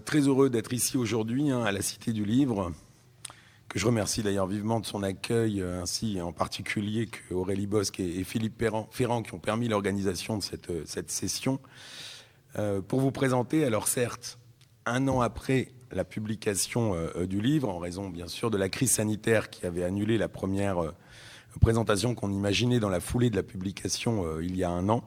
Très heureux d'être ici aujourd'hui à la Cité du Livre, que je remercie d'ailleurs vivement de son accueil, ainsi en particulier qu'Aurélie Bosque et Philippe Ferrand qui ont permis l'organisation de cette session. Pour vous présenter, alors certes, un an après la publication du livre, en raison bien sûr de la crise sanitaire qui avait annulé la première présentation qu'on imaginait dans la foulée de la publication il y a un an.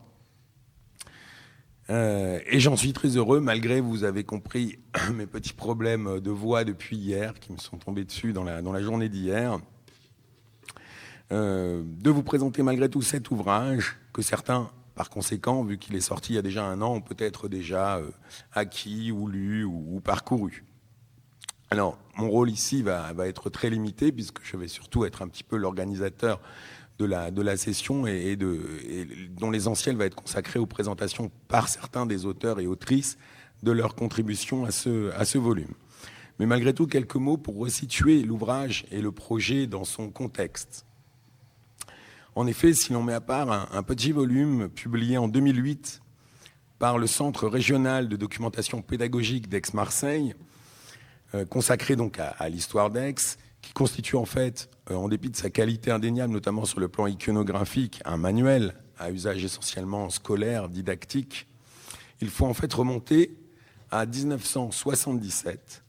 Et j'en suis très heureux, malgré, vous avez compris, mes petits problèmes de voix depuis hier, qui me sont tombés dessus dans la journée d'hier, de vous présenter malgré tout cet ouvrage que certains, par conséquent, vu qu'il est sorti il y a déjà un an, ont peut-être déjà acquis ou lu ou parcouru. Alors, mon rôle ici va être très limité, puisque je vais surtout être un petit peu l'organisateur de la session et dont l'essentiel va être consacré aux présentations par certains des auteurs et autrices de leur contribution à ce volume. Mais malgré tout, quelques mots pour resituer l'ouvrage et le projet dans son contexte. En effet, si l'on met à part un petit volume publié en 2008 par le Centre régional de documentation pédagogique d'Aix-Marseille, consacré donc à l'histoire d'Aix, qui constitue en fait, en dépit de sa qualité indéniable, notamment sur le plan iconographique, un manuel à usage essentiellement scolaire, didactique, il faut en fait remonter à 1977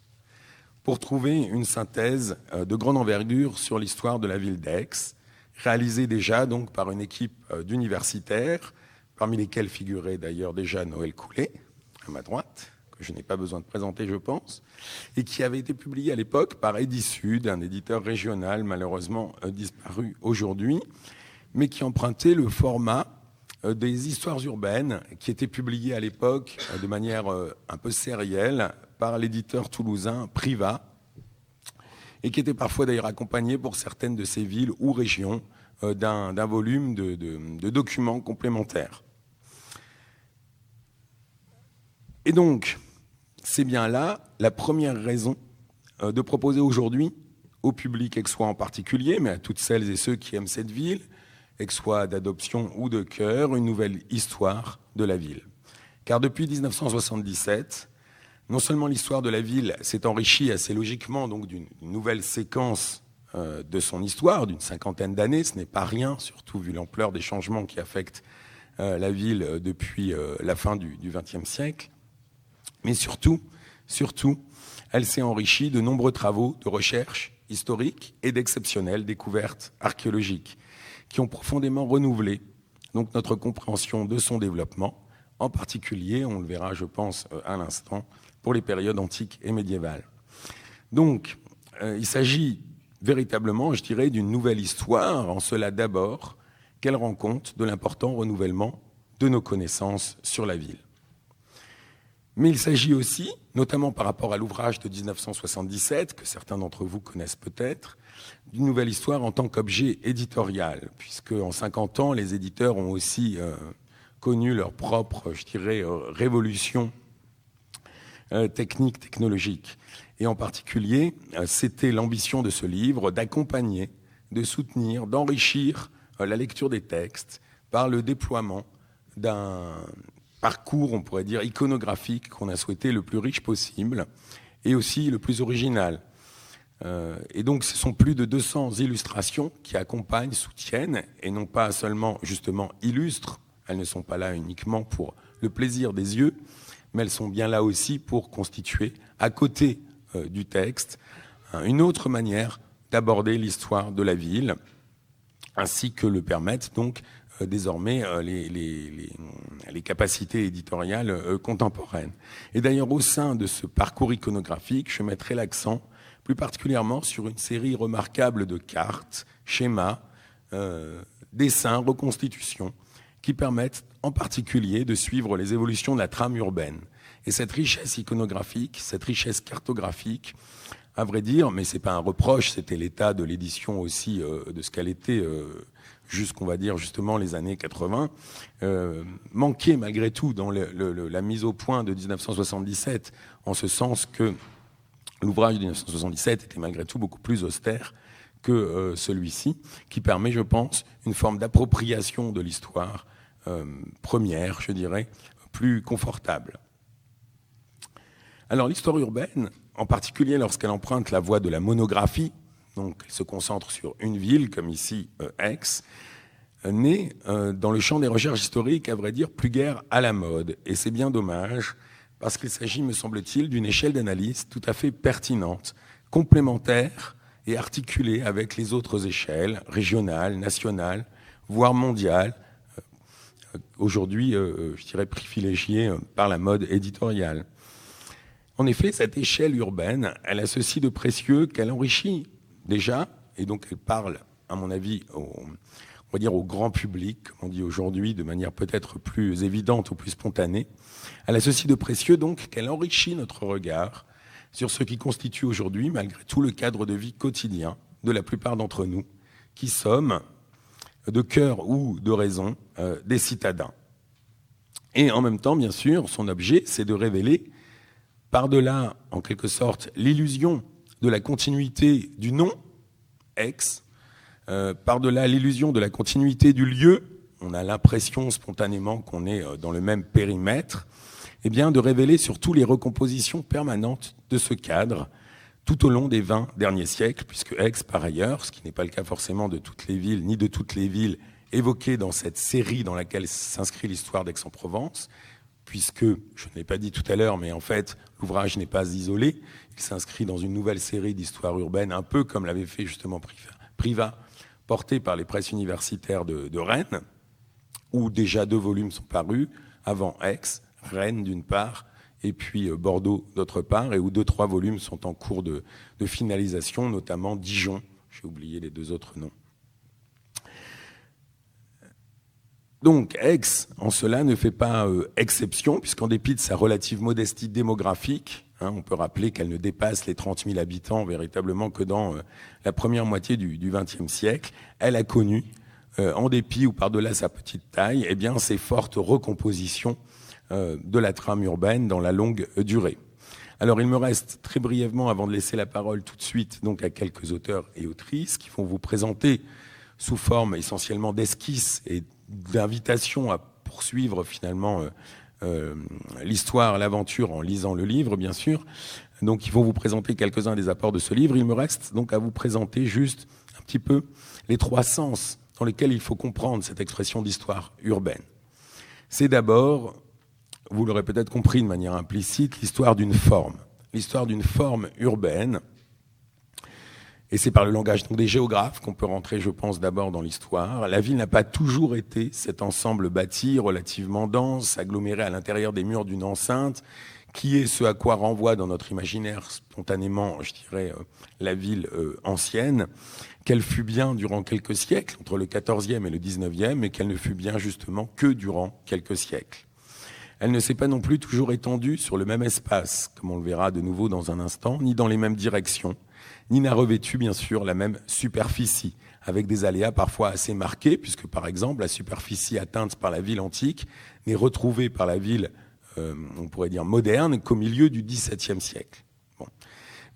pour trouver une synthèse de grande envergure sur l'histoire de la ville d'Aix, réalisée déjà donc par une équipe d'universitaires, parmi lesquels figurait d'ailleurs déjà Noël Coulet, à ma droite, que je n'ai pas besoin de présenter, je pense, et qui avait été publié à l'époque par Edisud, un éditeur régional malheureusement disparu aujourd'hui, mais qui empruntait le format des histoires urbaines qui étaient publiées à l'époque de manière un peu sérielle par l'éditeur toulousain Priva, et qui était parfois d'ailleurs accompagné pour certaines de ces villes ou régions d'un volume de documents complémentaires. Et donc, c'est bien là la première raison de proposer aujourd'hui au public aixois en particulier, mais à toutes celles et ceux qui aiment cette ville, aixois d'adoption ou de cœur, une nouvelle histoire de la ville. Car depuis 1977, non seulement l'histoire de la ville s'est enrichie assez logiquement donc d'une nouvelle séquence de son histoire, d'une cinquantaine d'années, ce n'est pas rien, surtout vu l'ampleur des changements qui affectent la ville depuis la fin du XXe siècle, mais surtout, elle s'est enrichie de nombreux travaux de recherche historique et d'exceptionnelles découvertes archéologiques qui ont profondément renouvelé donc notre compréhension de son développement, en particulier, on le verra je pense à l'instant, pour les périodes antiques et médiévales. Donc, il s'agit véritablement, je dirais, d'une nouvelle histoire, en cela d'abord qu'elle rend compte de l'important renouvellement de nos connaissances sur la ville. Mais il s'agit aussi, notamment par rapport à l'ouvrage de 1977, que certains d'entre vous connaissent peut-être, d'une nouvelle histoire en tant qu'objet éditorial, puisque en 50 ans, les éditeurs ont aussi connu leur propre, je dirais, révolution technique, technologique. Et en particulier, c'était l'ambition de ce livre d'accompagner, de soutenir, d'enrichir la lecture des textes par le déploiement d'un parcours, on pourrait dire, iconographique qu'on a souhaité le plus riche possible et aussi le plus original. Et donc, ce sont plus de 200 illustrations qui accompagnent, soutiennent, et non pas seulement, justement, illustrent. Elles ne sont pas là uniquement pour le plaisir des yeux, mais elles sont bien là aussi pour constituer, à côté du texte, une autre manière d'aborder l'histoire de la ville, ainsi que le permettent donc désormais les capacités éditoriales contemporaines. Et d'ailleurs, au sein de ce parcours iconographique, je mettrai l'accent plus particulièrement sur une série remarquable de cartes, schémas, dessins, reconstitutions, qui permettent en particulier de suivre les évolutions de la trame urbaine. Et cette richesse iconographique, cette richesse cartographique, à vrai dire, mais ce n'est pas un reproche, c'était l'état de l'édition aussi de ce qu'elle était jusqu'on va dire justement les années 80, manquait malgré tout dans la mise au point de 1977, en ce sens que l'ouvrage de 1977 était malgré tout beaucoup plus austère que celui-ci, qui permet, je pense, une forme d'appropriation de l'histoire première, je dirais, plus confortable. Alors l'histoire urbaine, en particulier lorsqu'elle emprunte la voie de la monographie, donc elle se concentre sur une ville, comme ici Aix, n'est dans le champ des recherches historiques, à vrai dire, plus guère à la mode. Et c'est bien dommage, parce qu'il s'agit, me semble-t-il, d'une échelle d'analyse tout à fait pertinente, complémentaire et articulée avec les autres échelles, régionales, nationales, voire mondiales, aujourd'hui, je dirais, privilégiée par la mode éditoriale. En effet, cette échelle urbaine, elle a ceci de précieux qu'elle enrichit déjà, et donc elle parle, à mon avis, on va dire au grand public, comme on dit aujourd'hui, de manière peut-être plus évidente ou plus spontanée. Elle a ceci de précieux donc qu'elle enrichit notre regard sur ce qui constitue aujourd'hui, malgré tout, le cadre de vie quotidien de la plupart d'entre nous, qui sommes, de cœur ou de raison, des citadins. Et en même temps, bien sûr, son objet, c'est de révéler par-delà, en quelque sorte, l'illusion de la continuité du nom, Aix, par-delà l'illusion de la continuité du lieu, on a l'impression spontanément qu'on est dans le même périmètre, eh bien, de révéler surtout les recompositions permanentes de ce cadre tout au long des 20 derniers siècles, puisque Aix, par ailleurs, ce qui n'est pas le cas forcément de toutes les villes, ni de toutes les villes évoquées dans cette série dans laquelle s'inscrit l'histoire d'Aix-en-Provence, puisque, je ne l'ai pas dit tout à l'heure, mais en fait, l'ouvrage n'est pas isolé. Il s'inscrit dans une nouvelle série d'histoire urbaine, un peu comme l'avait fait justement Privat, porté par les presses universitaires de Rennes, où déjà 2 volumes sont parus, avant Aix, Rennes d'une part, et puis Bordeaux d'autre part, et où 2-3 volumes sont en cours de finalisation, notamment Dijon. J'ai oublié les 2 autres noms. Donc, Aix, en cela, ne fait pas exception, puisqu'en dépit de sa relative modestie démographique, on peut rappeler qu'elle ne dépasse les 30 000 habitants véritablement que dans la première moitié du XXe siècle, elle a connu, en dépit ou par-delà sa petite taille, eh bien, ces fortes recompositions de la trame urbaine dans la longue durée. Alors, il me reste très brièvement, avant de laisser la parole tout de suite donc à quelques auteurs et autrices qui vont vous présenter sous forme essentiellement d'esquisses et d'invitation à poursuivre finalement l'histoire, l'aventure en lisant le livre, bien sûr. Donc, ils vont vous présenter quelques-uns des apports de ce livre. Il me reste donc à vous présenter juste un petit peu les 3 sens dans lesquels il faut comprendre cette expression d'histoire urbaine. C'est d'abord, vous l'aurez peut-être compris de manière implicite, l'histoire d'une forme urbaine. Et c'est par le langage donc des géographes qu'on peut rentrer, je pense, d'abord dans l'histoire. La ville n'a pas toujours été cet ensemble bâti, relativement dense, aggloméré à l'intérieur des murs d'une enceinte, qui est ce à quoi renvoie dans notre imaginaire spontanément, je dirais, la ville ancienne, qu'elle fut bien durant quelques siècles, entre le XIVe et le XIXe, mais qu'elle ne fut bien justement que durant quelques siècles. Elle ne s'est pas non plus toujours étendue sur le même espace, comme on le verra de nouveau dans un instant, ni dans les mêmes directions, ni n'a revêtu bien sûr la même superficie, avec des aléas parfois assez marqués, puisque par exemple la superficie atteinte par la ville antique n'est retrouvée par la ville, on pourrait dire moderne, qu'au milieu du XVIIe siècle. Bon.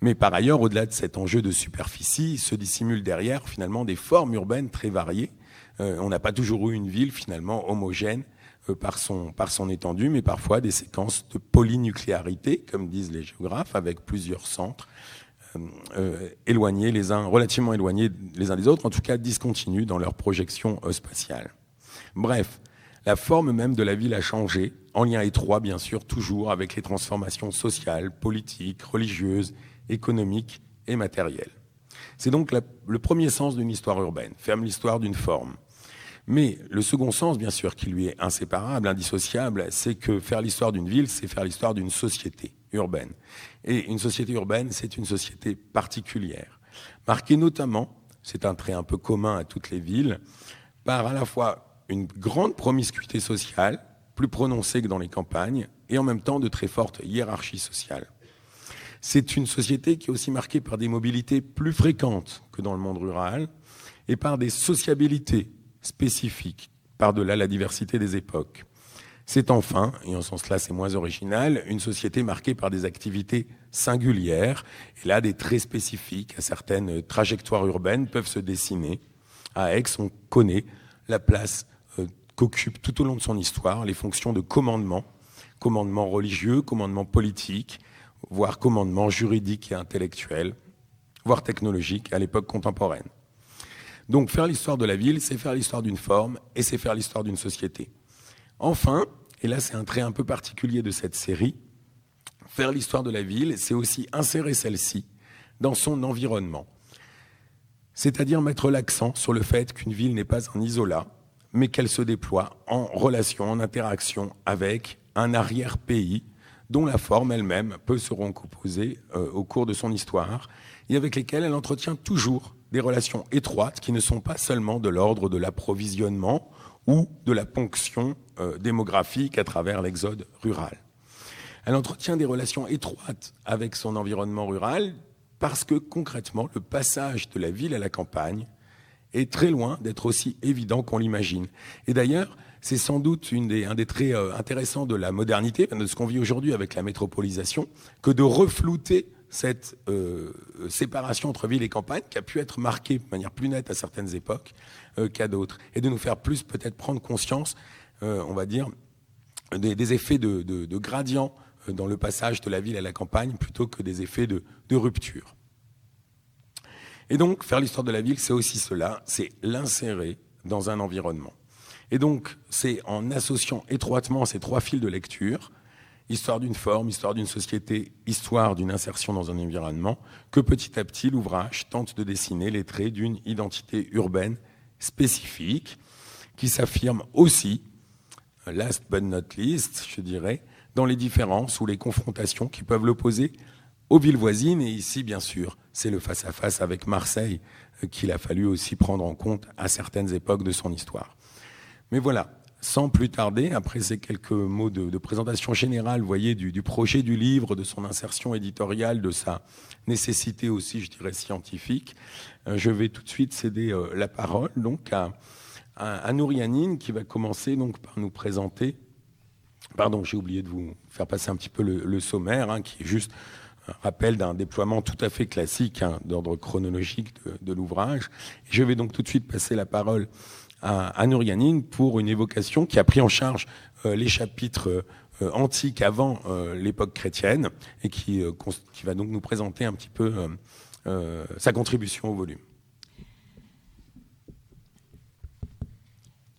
Mais par ailleurs, au-delà de cet enjeu de superficie, se dissimulent derrière finalement des formes urbaines très variées. On n'a pas toujours eu une ville finalement homogène par son étendue, mais parfois des séquences de polynucléarité, comme disent les géographes, avec plusieurs centres éloignés relativement éloignés les uns des autres, en tout cas discontinus dans leur projection spatiale. Bref, la forme même de la ville a changé, en lien étroit bien sûr, toujours avec les transformations sociales, politiques, religieuses, économiques et matérielles. C'est donc le premier sens d'une histoire urbaine, faire l'histoire d'une forme. Mais le second sens, bien sûr, qui lui est inséparable, indissociable, c'est que faire l'histoire d'une ville, c'est faire l'histoire d'une société urbaine. Et une société urbaine, c'est une société particulière, marquée notamment, c'est un trait un peu commun à toutes les villes, par à la fois une grande promiscuité sociale, plus prononcée que dans les campagnes, et en même temps de très fortes hiérarchies sociales. C'est une société qui est aussi marquée par des mobilités plus fréquentes que dans le monde rural, et par des sociabilités spécifiques, par-delà la diversité des époques. C'est enfin, et en ce sens-là c'est moins original, une société marquée par des activités singulières, et là des traits spécifiques à certaines trajectoires urbaines peuvent se dessiner. À Aix, on connaît la place qu'occupent tout au long de son histoire les fonctions de commandement religieux, commandement politique. voire commandement juridique et intellectuel, voire technologique à l'époque contemporaine. Donc faire l'histoire de la ville, c'est faire l'histoire d'une forme et c'est faire l'histoire d'une société. Enfin, et là c'est un trait un peu particulier de cette série, faire l'histoire de la ville, c'est aussi insérer celle-ci dans son environnement. C'est-à-dire mettre l'accent sur le fait qu'une ville n'est pas un isolat, mais qu'elle se déploie en relation, en interaction avec un arrière-pays dont la forme elle-même peut se recomposer au cours de son histoire et avec lesquels elle entretient toujours des relations étroites qui ne sont pas seulement de l'ordre de l'approvisionnement ou de la ponction démographique à travers l'exode rural. Elle entretient des relations étroites avec son environnement rural parce que concrètement, le passage de la ville à la campagne est très loin d'être aussi évident qu'on l'imagine. Et d'ailleurs, c'est sans doute un des traits intéressants de la modernité, de ce qu'on vit aujourd'hui avec la métropolisation, que de reflouter cette séparation entre ville et campagne qui a pu être marquée de manière plus nette à certaines époques qu'à d'autres, et de nous faire plus peut-être prendre conscience, on va dire, des effets de gradient dans le passage de la ville à la campagne plutôt que des effets de rupture. Et donc, faire l'histoire de la ville, c'est aussi cela, c'est l'insérer dans un environnement. Et donc, c'est en associant étroitement ces trois fils de lecture, histoire d'une forme, histoire d'une société, histoire d'une insertion dans un environnement, que petit à petit, l'ouvrage tente de dessiner les traits d'une identité urbaine spécifique, qui s'affirme aussi, last but not least, je dirais, dans les différences ou les confrontations qui peuvent l'opposer aux villes voisines. Et ici, bien sûr, c'est le face-à-face avec Marseille qu'il a fallu aussi prendre en compte à certaines époques de son histoire. Mais voilà, sans plus tarder, après ces quelques mots de présentation générale, vous voyez, du projet du livre, de son insertion éditoriale, de sa nécessité aussi, je dirais, scientifique, je vais tout de suite céder la parole donc à Nour Yannine, qui va commencer donc par nous présenter. Pardon, j'ai oublié de vous faire passer un petit peu le sommaire, qui est juste un rappel d'un déploiement tout à fait classique d'ordre chronologique de l'ouvrage. Je vais donc tout de suite passer la parole à Nour Yannine pour une évocation qui a pris en charge les chapitres antiques avant l'époque chrétienne et qui va donc nous présenter un petit peu sa contribution au volume.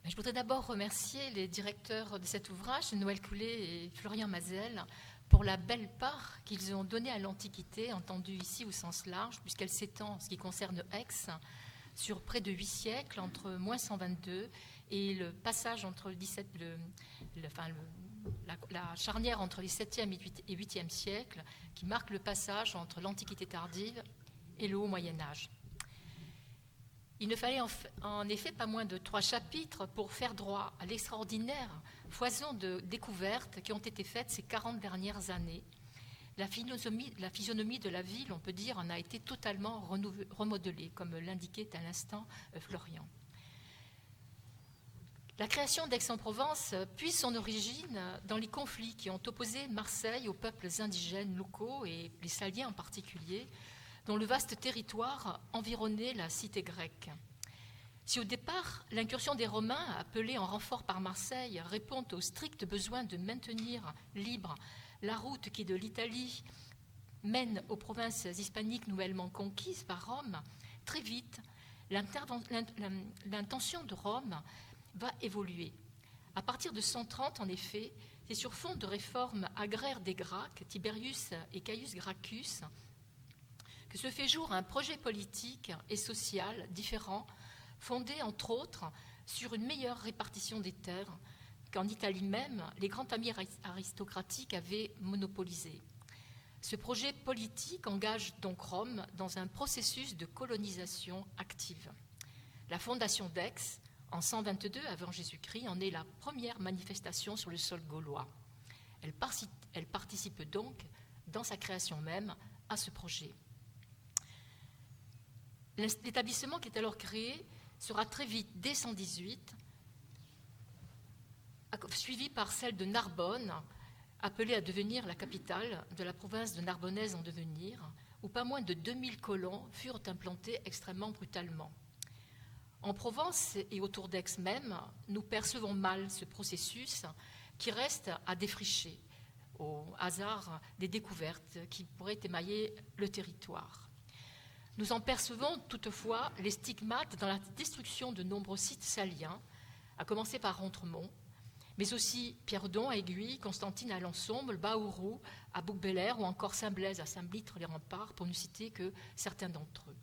Je voudrais d'abord remercier les directeurs de cet ouvrage, Noël Coulet et Florian Mazel, pour la belle part qu'ils ont donnée à l'Antiquité, entendue ici au sens large, puisqu'elle s'étend, en ce qui concerne Aix, sur près de 8 siècles, entre moins 122 et le passage entre la charnière entre les 7e et 8e siècles, qui marque le passage entre l'Antiquité tardive et le Haut Moyen-Âge. Il ne fallait en effet pas moins de 3 chapitres pour faire droit à l'extraordinaire foison de découvertes qui ont été faites ces 40 dernières années. La physionomie de la ville, on peut dire, en a été totalement remodelée, comme l'indiquait à l'instant Florian. La création d'Aix-en-Provence puise son origine dans les conflits qui ont opposé Marseille aux peuples indigènes locaux et les Saliens en particulier, dont le vaste territoire environnait la cité grecque. Si au départ, l'incursion des Romains, appelée en renfort par Marseille, répond au strict besoin de maintenir libre la route qui, de l'Italie, mène aux provinces hispaniques nouvellement conquises par Rome, très vite, l'intention de Rome va évoluer. À partir de 130, en effet, c'est sur fond de réformes agraires des Gracques, Tiberius et Caius Gracchus, que se fait jour un projet politique et social différent, fondé entre autres sur une meilleure répartition des terres qu'en Italie même, les grandes familles aristocratiques avaient monopolisé. Ce projet politique engage donc Rome dans un processus de colonisation active. La fondation d'Aix, en 122 avant Jésus-Christ, en est la première manifestation sur le sol gaulois. Elle participe donc, dans sa création même, à ce projet. L'établissement qui est alors créé sera très vite, dès 118, suivi par celle de Narbonne, appelée à devenir la capitale de la province de Narbonnaise en devenir, où pas moins de 2000 colons furent implantés extrêmement brutalement. En Provence et autour d'Aix même, nous percevons mal ce processus qui reste à défricher. au hasard des découvertes qui pourraient émailler le territoire. Nous en percevons toutefois les stigmates dans la destruction de nombreux sites saliens, à commencer par Rentremont, mais aussi Pierredon à Aiguille, Constantine à Alençon, Baourou à Bouc-Belair ou encore Saint-Blaise à Saint-Blitre-les-Remparts, pour ne citer que certains d'entre eux.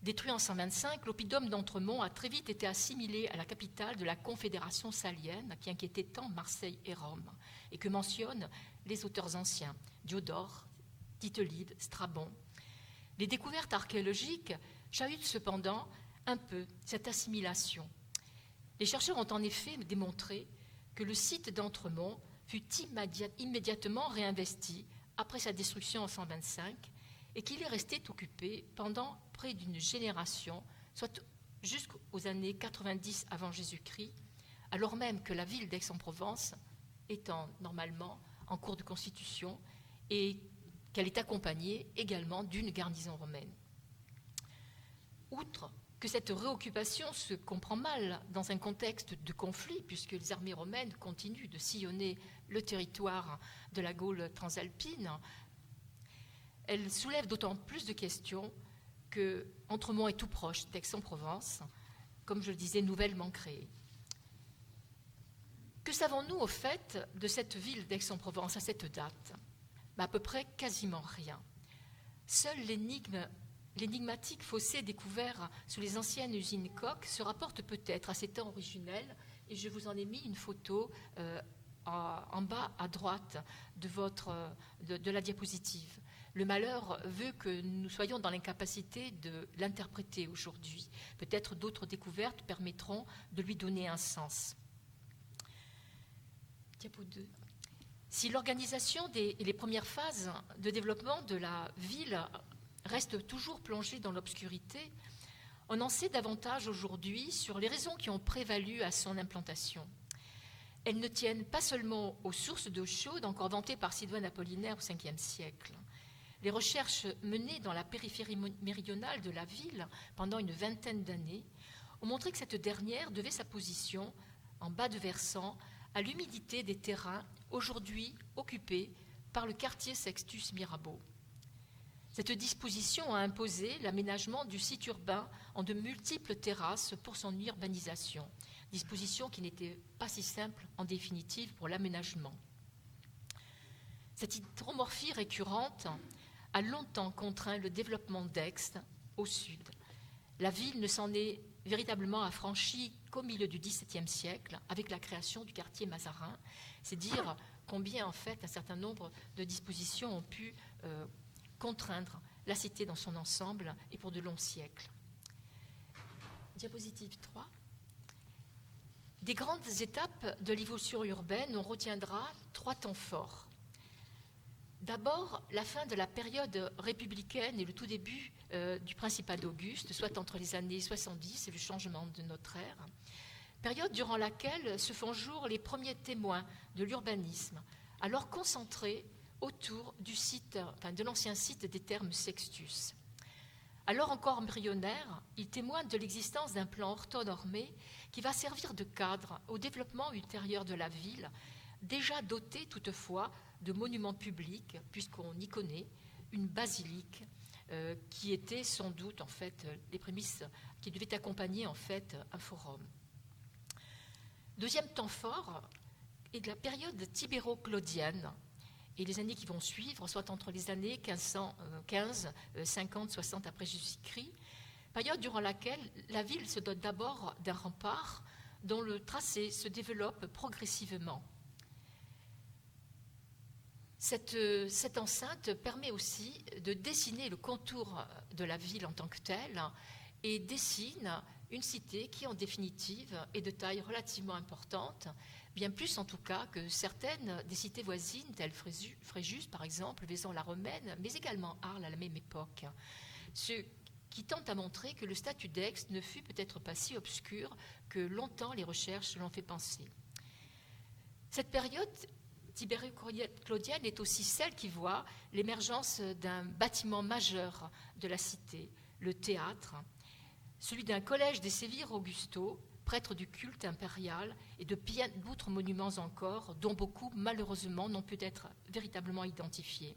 Détruit en 125, l'oppidum d'Entremont a très vite été assimilé à la capitale de la Confédération salienne qui inquiétait tant Marseille et Rome, et que mentionnent les auteurs anciens, Diodore, Tite-Live, Strabon. Les découvertes archéologiques chahutent cependant un peu cette assimilation. Les chercheurs ont en effet démontré que le site d'Entremont fut immédiatement réinvesti après sa destruction en 125 et qu'il est resté occupé pendant près d'une génération, soit jusqu'aux années 90 avant Jésus-Christ, alors même que la ville d'Aix-en-Provence étant normalement en cours de constitution et qu'elle est accompagnée également d'une garnison romaine. Outre que cette réoccupation se comprend mal dans un contexte de conflit, puisque les armées romaines continuent de sillonner le territoire de la Gaule transalpine, elle soulève d'autant plus de questions que Entremont est tout proche d'Aix-en-Provence, comme je le disais, nouvellement créée. Que savons-nous au fait de cette ville d'Aix-en-Provence à cette date ? À peu près quasiment rien. Seul l'énigmatique fossé découvert sous les anciennes usines Koch se rapporte peut-être à ces temps originels, et je vous en ai mis une photo en bas à droite de la diapositive. Le malheur veut que nous soyons dans l'incapacité de l'interpréter aujourd'hui. Peut-être d'autres découvertes permettront de lui donner un sens. Diapo 2. Si l'organisation et les premières phases de développement de la ville restent toujours plongées dans l'obscurité, on en sait davantage aujourd'hui sur les raisons qui ont prévalu à son implantation. Elles ne tiennent pas seulement aux sources d'eau chaude encore vantées par Sidoine Apollinaire au Ve siècle. Les recherches menées dans la périphérie méridionale de la ville pendant une vingtaine d'années ont montré que cette dernière devait sa position en bas de versant à l'humidité des terrains aujourd'hui occupés par le quartier Sextus Mirabeau. Cette disposition a imposé l'aménagement du site urbain en de multiples terrasses pour son urbanisation, disposition qui n'était pas si simple en définitive pour l'aménagement. Cette hydromorphie récurrente a longtemps contraint le développement d'Aix au sud. La ville ne s'en est véritablement affranchie qu'au milieu du XVIIe siècle, avec la création du quartier Mazarin. C'est dire combien, en fait, un certain nombre de dispositions ont pu contraindre la cité dans son ensemble et pour de longs siècles. Diapositive 3. Des grandes étapes de l'évolution urbaine, on retiendra 3 temps forts. D'abord, la fin de la période républicaine et le tout début du Principat d'Auguste, soit entre les années 70 et le changement de notre ère, période durant laquelle se font jour les premiers témoins de l'urbanisme, alors concentrés autour du site, de l'ancien site des thermes Sextus. Alors encore embryonnaire, il témoigne de l'existence d'un plan orthonormé qui va servir de cadre au développement ultérieur de la ville, déjà dotée toutefois de monuments publics, puisqu'on y connaît une basilique qui était sans doute en fait les prémices qui devaient accompagner en fait un forum. Deuxième temps fort est de la période tibéro-claudienne et les années qui vont suivre, soit entre les années 1515, 50, 60 après Jésus-Christ, période durant laquelle la ville se dote d'abord d'un rempart dont le tracé se développe progressivement. Cette enceinte permet aussi de dessiner le contour de la ville en tant que telle et dessine une cité qui, en définitive, est de taille relativement importante, bien plus en tout cas que certaines des cités voisines, telles Fréjus, par exemple, Vaison-la-Romaine, mais également Arles à la même époque. Ce qui tente à montrer que le statut d'Aix ne fut peut-être pas si obscur que longtemps les recherches l'ont fait penser. Cette période tibéro-claudienne est aussi celle qui voit l'émergence d'un bâtiment majeur de la cité, le théâtre, celui d'un collège des Sévires Augusto, prêtres du culte impérial et de bien d'autres monuments encore, dont beaucoup, malheureusement, n'ont pu être véritablement identifiés.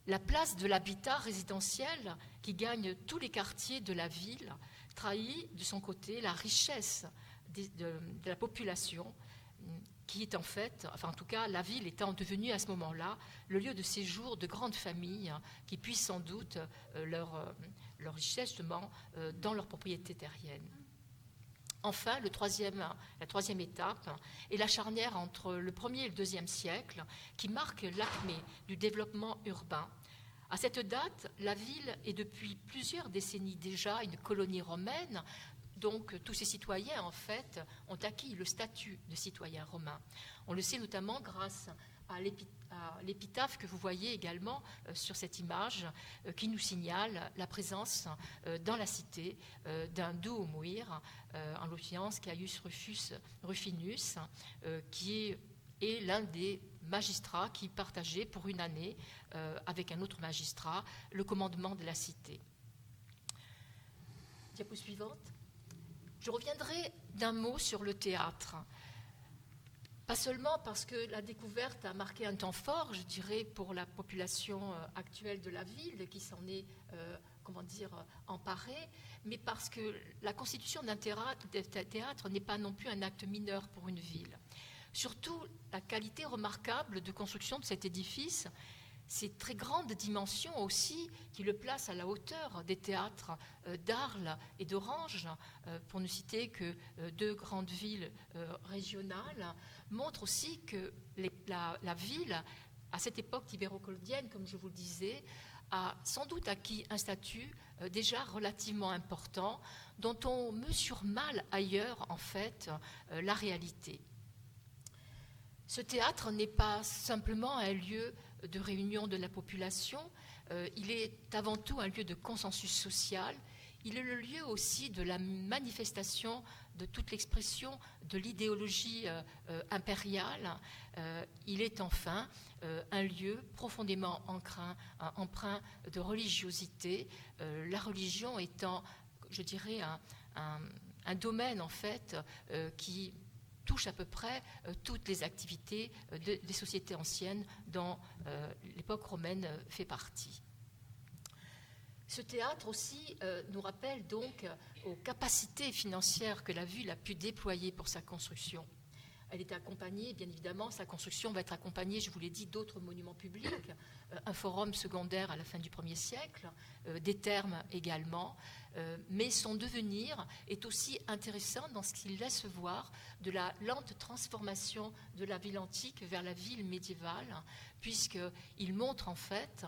La place de l'habitat résidentiel, qui gagne tous les quartiers de la ville, trahit de son côté la richesse de la population, qui est en fait, enfin en tout cas la ville étant devenue à ce moment-là le lieu de séjour de grandes familles qui puissent sans doute leur richesse justement dans leur propriété terrienne. Enfin, la troisième étape est la charnière entre le 1er et le 2e siècle qui marque l'acmé du développement urbain. À cette date, la ville est depuis plusieurs décennies déjà une colonie romaine. Donc, tous ces citoyens, en fait, ont acquis le statut de citoyens romains. On le sait notamment grâce à l'épitaphe que vous voyez également sur cette image, qui nous signale la présence dans la cité d'un douumuir, en l'occurrence Caius Rufinus, qui est l'un des magistrats qui partageait pour une année, avec un autre magistrat, le commandement de la cité. Diapo suivante. Je reviendrai d'un mot sur le théâtre. Pas seulement parce que la découverte a marqué un temps fort, je dirais, pour la population actuelle de la ville qui s'en est, emparée, mais parce que la constitution d'un théâtre n'est pas non plus un acte mineur pour une ville. Surtout, la qualité remarquable de construction de cet édifice, ces très grandes dimensions aussi qui le placent à la hauteur des théâtres d'Arles et d'Orange, pour ne citer que deux grandes villes régionales, montrent aussi que la ville, à cette époque ibéro-colombienne, comme je vous le disais, a sans doute acquis un statut déjà relativement important, dont on mesure mal ailleurs, en fait, la réalité. Ce théâtre n'est pas simplement un lieu de réunion de la population, il est avant tout un lieu de consensus social, il est le lieu aussi de la manifestation de toute l'expression de l'idéologie impériale, il est enfin un lieu profondément empreint de religiosité, la religion étant, je dirais, un domaine en fait qui touche à peu près toutes les activités des sociétés anciennes dont l'époque romaine fait partie. Ce théâtre aussi nous rappelle donc aux capacités financières que la ville a pu déployer pour sa construction. Elle est accompagnée, bien évidemment, sa construction va être accompagnée, je vous l'ai dit, d'autres monuments publics, un forum secondaire à la fin du 1er siècle, des thermes également, mais son devenir est aussi intéressant dans ce qu'il laisse voir de la lente transformation de la ville antique vers la ville médiévale, puisqu'il montre en fait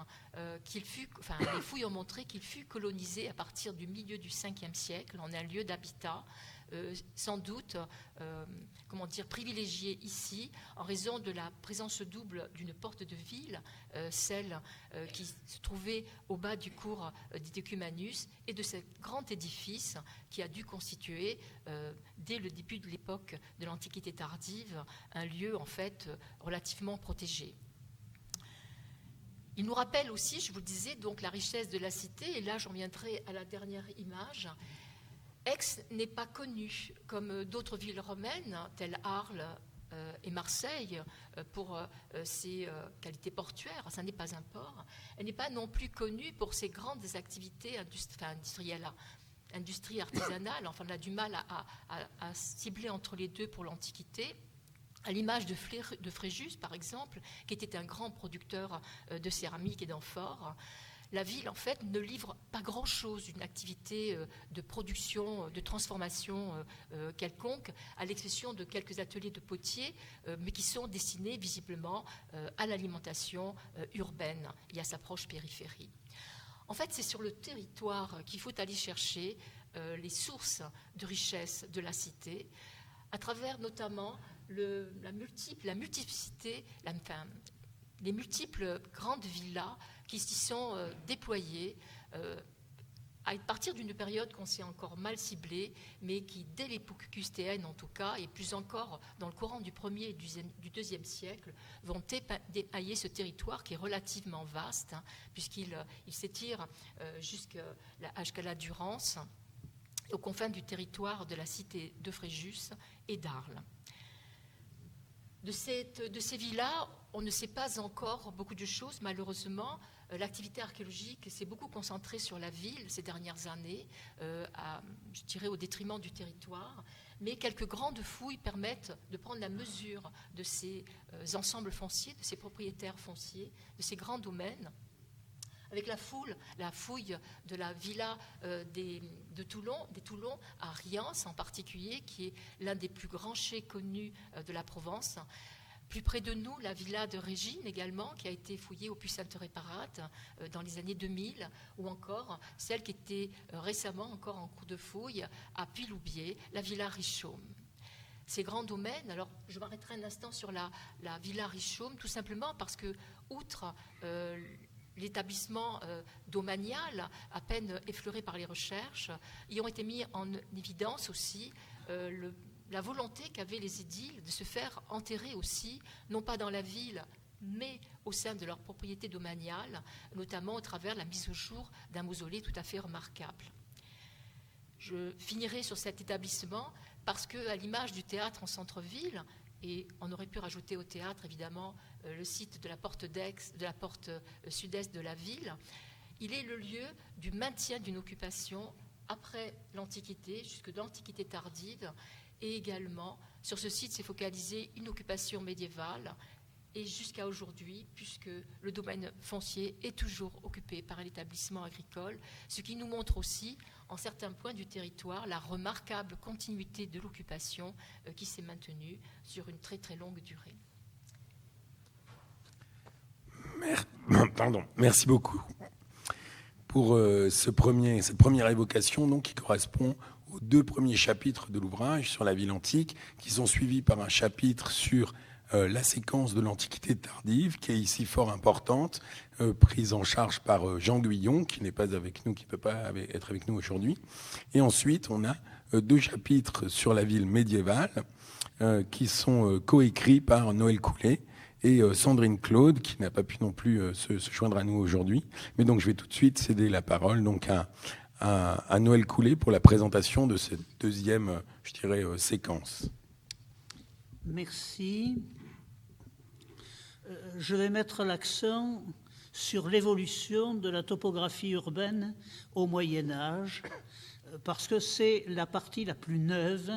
les fouilles ont montré qu'il fut colonisé à partir du milieu du 5e siècle en un lieu d'habitat, sans doute privilégié ici en raison de la présence double d'une porte de ville, celle qui se trouvait au bas du cours d'Idecumanus, et de ce grand édifice qui a dû constituer dès le début de l'époque de l'Antiquité tardive un lieu en fait relativement protégé. Il nous rappelle aussi, je vous le disais, donc la richesse de la cité, et là j'en viendrai à la dernière image. Aix n'est pas connue comme d'autres villes romaines, telles Arles et Marseille, pour ses qualités portuaires, ça n'est pas un port. Elle n'est pas non plus connue pour ses grandes activités industrielles, industrie artisanale, enfin on a du mal à cibler entre les deux pour l'Antiquité. À l'image de Fréjus, par exemple, qui était un grand producteur de céramique et d'amphores, la ville, en fait, ne livre pas grand-chose d'une activité de production, de transformation quelconque, à l'exception de quelques ateliers de potiers, mais qui sont destinés visiblement à l'alimentation urbaine et à sa proche périphérie. En fait, c'est sur le territoire qu'il faut aller chercher les sources de richesse de la cité, à travers notamment la multiplicité, les multiples grandes villas qui s'y sont déployées à partir d'une période qu'on sait encore mal ciblée, mais qui, dès l'époque custéenne en tout cas, et plus encore dans le courant du 1er et du 2e siècle, vont dépailler ce territoire qui est relativement vaste, puisqu'il s'étire jusqu'à la Durance. aux confins du territoire de la cité de Fréjus et d'Arles. De ces villas, on ne sait pas encore beaucoup de choses, malheureusement. L'activité archéologique s'est beaucoup concentrée sur la ville ces dernières années, je dirais au détriment du territoire. Mais quelques grandes fouilles permettent de prendre la mesure de ces ensembles fonciers, de ces propriétaires fonciers, de ces grands domaines. Avec la fouille de la villa des Toulons à Riance en particulier, qui est l'un des plus grands chais connus de la Provence. Plus près de nous, la villa de Régine également, qui a été fouillée au Puy-Sainte-Réparate dans les années 2000, ou encore celle qui était récemment encore en cours de fouille à Puy-Loubier, la villa Richomme. Ces grands domaines, alors je m'arrêterai un instant sur la villa Richomme, tout simplement parce que, outre l'établissement domanial, à peine effleuré par les recherches, y ont été mis en évidence aussi la volonté qu'avaient les édiles de se faire enterrer aussi, non pas dans la ville, mais au sein de leur propriété domaniale, notamment au travers de la mise au jour d'un mausolée tout à fait remarquable. Je finirai sur cet établissement parce qu'à l'image du théâtre en centre-ville, et on aurait pu rajouter au théâtre, évidemment, le site de la porte sud-est de la ville. Il est le lieu du maintien d'une occupation après l'Antiquité, jusque dans l'Antiquité tardive, et également, sur ce site s'est focalisée une occupation médiévale, et jusqu'à aujourd'hui, puisque le domaine foncier est toujours occupé par un établissement agricole, ce qui nous montre aussi, en certains points du territoire, la remarquable continuité de l'occupation qui s'est maintenue sur une très très longue durée. Merci beaucoup pour cette première évocation donc, qui correspond aux 2 premiers chapitres de l'ouvrage sur la ville antique, qui sont suivis par un chapitre sur la séquence de l'Antiquité tardive, qui est ici fort importante, prise en charge par Jean Guyon, qui n'est pas avec nous, qui ne peut pas être avec nous aujourd'hui. Et ensuite, on a 2 chapitres sur la ville médiévale, qui sont coécrits par Noël Coulet et Sandrine Claude, qui n'a pas pu non plus se joindre à nous aujourd'hui. Mais donc, je vais tout de suite céder la parole donc à Noël Coulet pour la présentation de cette deuxième, je dirais, séquence. Merci. Je vais mettre l'accent sur l'évolution de la topographie urbaine au Moyen-Âge, parce que c'est la partie la plus neuve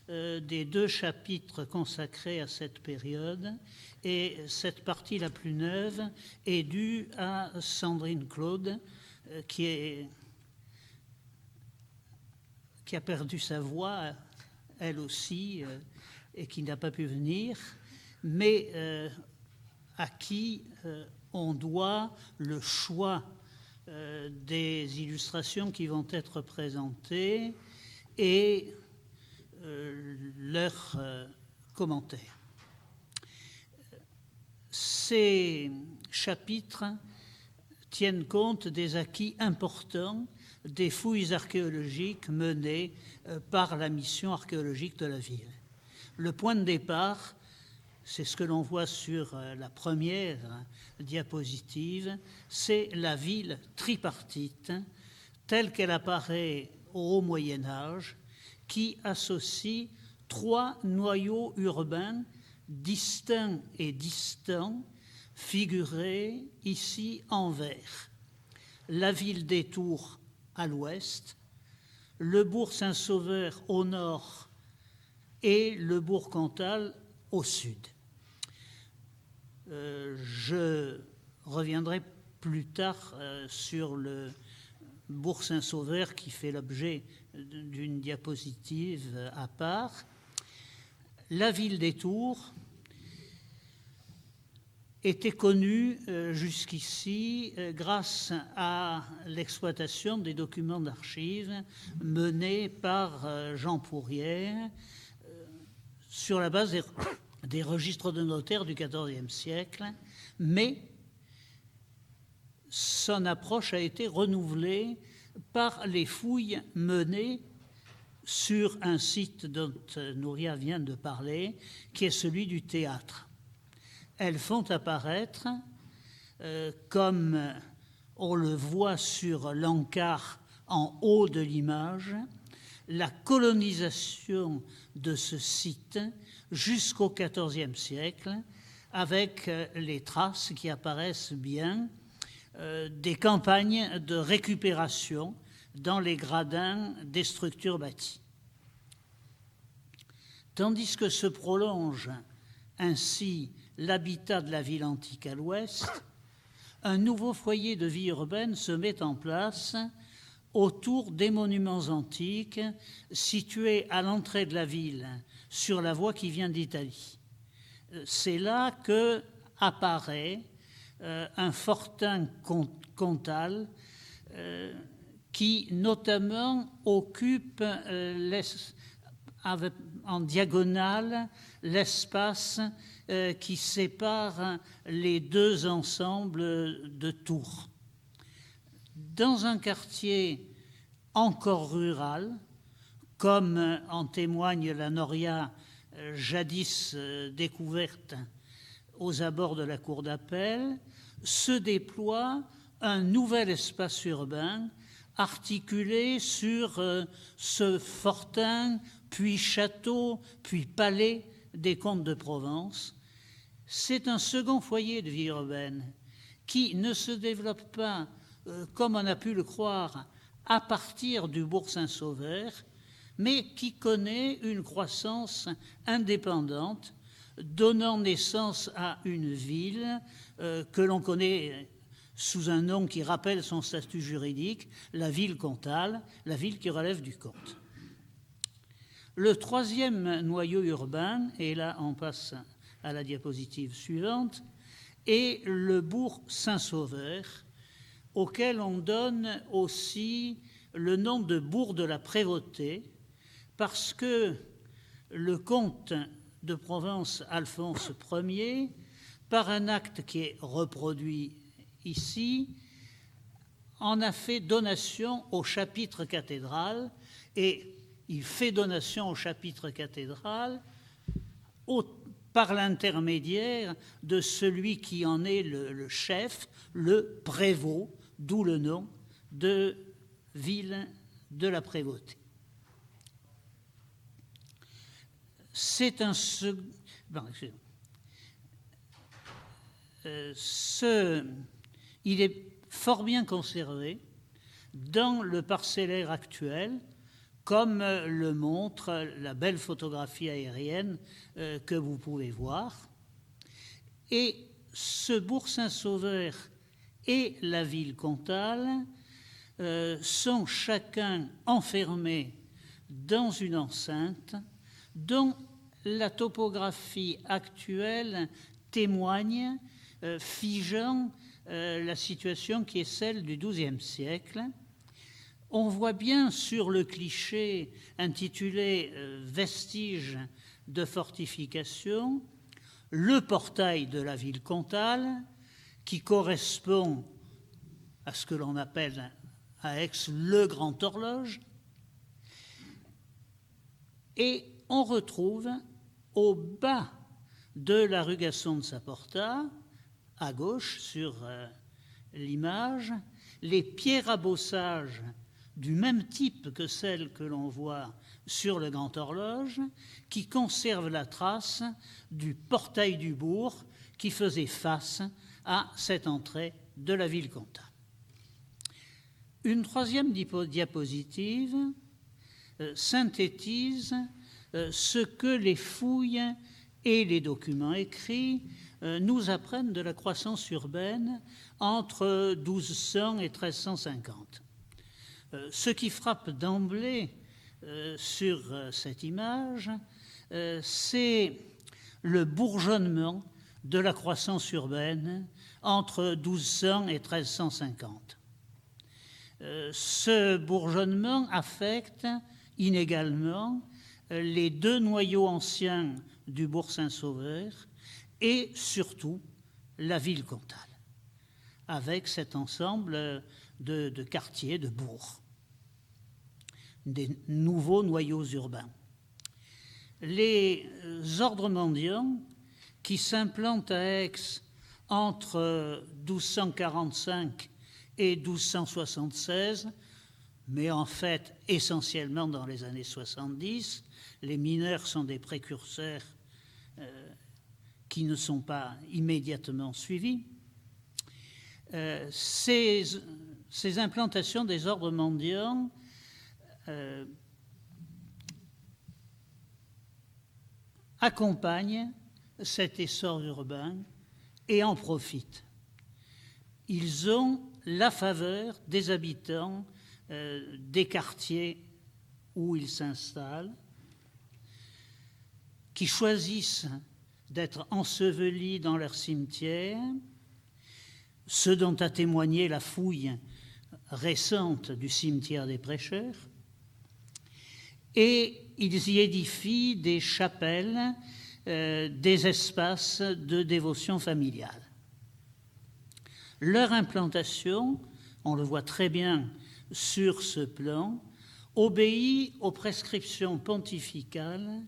des 2 chapitres consacrés à cette période. Et cette partie la plus neuve est due à Sandrine Claude, qui a perdu sa voix, elle aussi, et qui n'a pas pu venir, mais à qui on doit le choix des illustrations qui vont être présentées et leurs commentaires. Ces chapitres tiennent compte des acquis importants des fouilles archéologiques menées par la mission archéologique de la ville. Le point de départ, c'est ce que l'on voit sur la première diapositive, c'est la ville tripartite telle qu'elle apparaît au Haut Moyen-Âge, qui associe 3 noyaux urbains distincts et distants, figurés ici en vert. La ville des Tours à l'ouest, le bourg Saint-Sauveur au nord et le bourg Cantal au sud. Je reviendrai plus tard sur le bourg Saint-Sauveur qui fait l'objet d'une diapositive à part. La ville des Tours était connue jusqu'ici grâce à l'exploitation des documents d'archives menés par Jean Pourrière sur la base des registres de notaires du XIVe siècle, mais son approche a été renouvelée par les fouilles menées sur un site dont Nouria vient de parler, qui est celui du théâtre. Elles font apparaître, comme on le voit sur l'encart en haut de l'image, la colonisation de ce site jusqu'au XIVe siècle, avec les traces qui apparaissent bien des campagnes de récupération dans les gradins des structures bâties. Tandis que se prolonge ainsi l'habitat de la ville antique à l'ouest, un nouveau foyer de vie urbaine se met en place autour des monuments antiques situés à l'entrée de la ville, sur la voie qui vient d'Italie. C'est là que apparaît un fortin comtal qui notamment occupe en diagonale l'espace qui sépare les deux ensembles de tours. Dans un quartier encore rural, comme en témoigne la Noria jadis découverte aux abords de la cour d'appel, se déploie un nouvel espace urbain articulé sur ce fortin, puis château, puis palais des comtes de Provence. C'est un second foyer de vie urbaine qui ne se développe pas, comme on a pu le croire, à partir du bourg Saint-Sauveur, mais qui connaît une croissance indépendante, donnant naissance à une ville que l'on connaît sous un nom qui rappelle son statut juridique, la ville comtale, la ville qui relève du comte. Le troisième noyau urbain, et là on passe à la diapositive suivante, est le bourg Saint-Sauveur, auquel on donne aussi le nom de bourg de la Prévôté, parce que le comte de Provence Alphonse Ier, par un acte qui est reproduit ici, en a fait donation au chapitre cathédral, et il fait donation au chapitre cathédral par l'intermédiaire de celui qui en est le chef, le prévôt, d'où le nom de ville de la Prévôté. C'est un il est fort bien conservé dans le parcellaire actuel, comme le montre la belle photographie aérienne que vous pouvez voir. Et ce bourg Saint-Sauveur et la ville comtale sont chacun enfermés dans une enceinte dont la topographie actuelle témoigne, figeant la situation qui est celle du XIIe siècle. On voit bien sur le cliché intitulé « Vestiges de fortification » le portail de la ville comtale qui correspond à ce que l'on appelle à Aix le Grand Horloge. Et on retrouve au bas de la rue Gaston de Saporta, à gauche sur l'image, les pierres à bossage du même type que celles que l'on voit sur le Grand Horloge, qui conservent la trace du portail du bourg qui faisait face à cette entrée de la ville comtale. Une troisième diapositive synthétise ce que les fouilles et les documents écrits nous apprennent de la croissance urbaine entre 1200 et 1350. Ce qui frappe d'emblée sur cette image, c'est le bourgeonnement de la croissance urbaine entre 1200 et 1350. Ce bourgeonnement affecte inégalement les deux noyaux anciens du bourg Saint-Sauveur et surtout la ville comtale, avec cet ensemble de quartiers, de bourgs, des nouveaux noyaux urbains. Les ordres mendiants qui s'implantent à Aix entre 1245 et 1276 mais en fait essentiellement dans les années 70. Les mineurs sont des précurseurs qui ne sont pas immédiatement suivis. Ces implantations des ordres mendiants accompagnent cet essor urbain et en profitent. Ils ont la faveur des habitants des quartiers où ils s'installent, qui choisissent d'être ensevelis dans leur cimetière, ce dont a témoigné la fouille récente du cimetière des Prêcheurs, et ils y édifient des chapelles, des espaces de dévotion familiale. Leur implantation, on le voit très bien sur ce plan, obéit aux prescriptions pontificales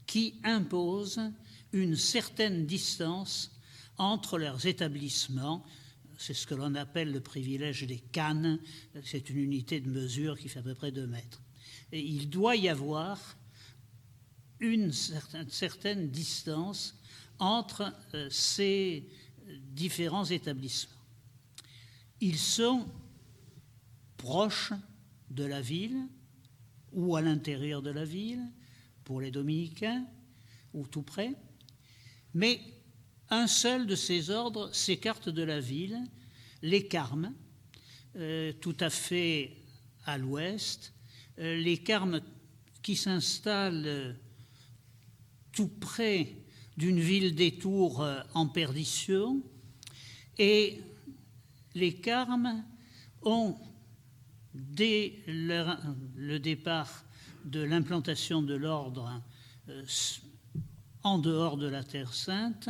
qui imposent une certaine distance entre leurs établissements. C'est ce que l'on appelle le privilège des cannes. C'est une unité de mesure qui fait à peu près 2 mètres. Et il doit y avoir une certaine distance entre ces différents établissements. Ils sont proches de la ville ou à l'intérieur de la ville, pour les dominicains, ou tout près, mais un seul de ces ordres s'écarte de la ville, les Carmes, tout à fait à l'ouest, les Carmes qui s'installent tout près d'une ville des Tours en perdition, et les Carmes ont, dès le départ de l'implantation de l'ordre en dehors de la Terre Sainte,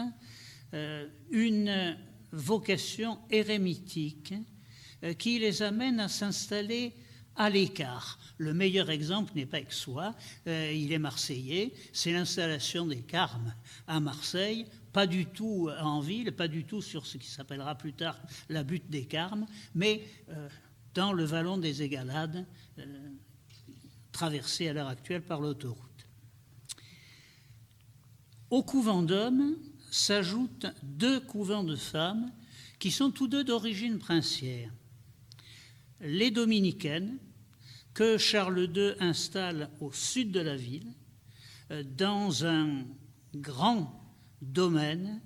une vocation érémitique qui les amène à s'installer à l'écart. Le meilleur exemple n'est pas Aixois, il est marseillais, c'est l'installation des Carmes à Marseille, pas du tout en ville, pas du tout sur ce qui s'appellera plus tard la butte des Carmes, mais dans le vallon des Égalades, traversé à l'heure actuelle par l'autoroute. Au couvent d'hommes s'ajoutent 2 couvents de femmes qui sont tous 2 d'origine princière. Les dominicaines, que Charles II installe au sud de la ville, dans un grand domaine,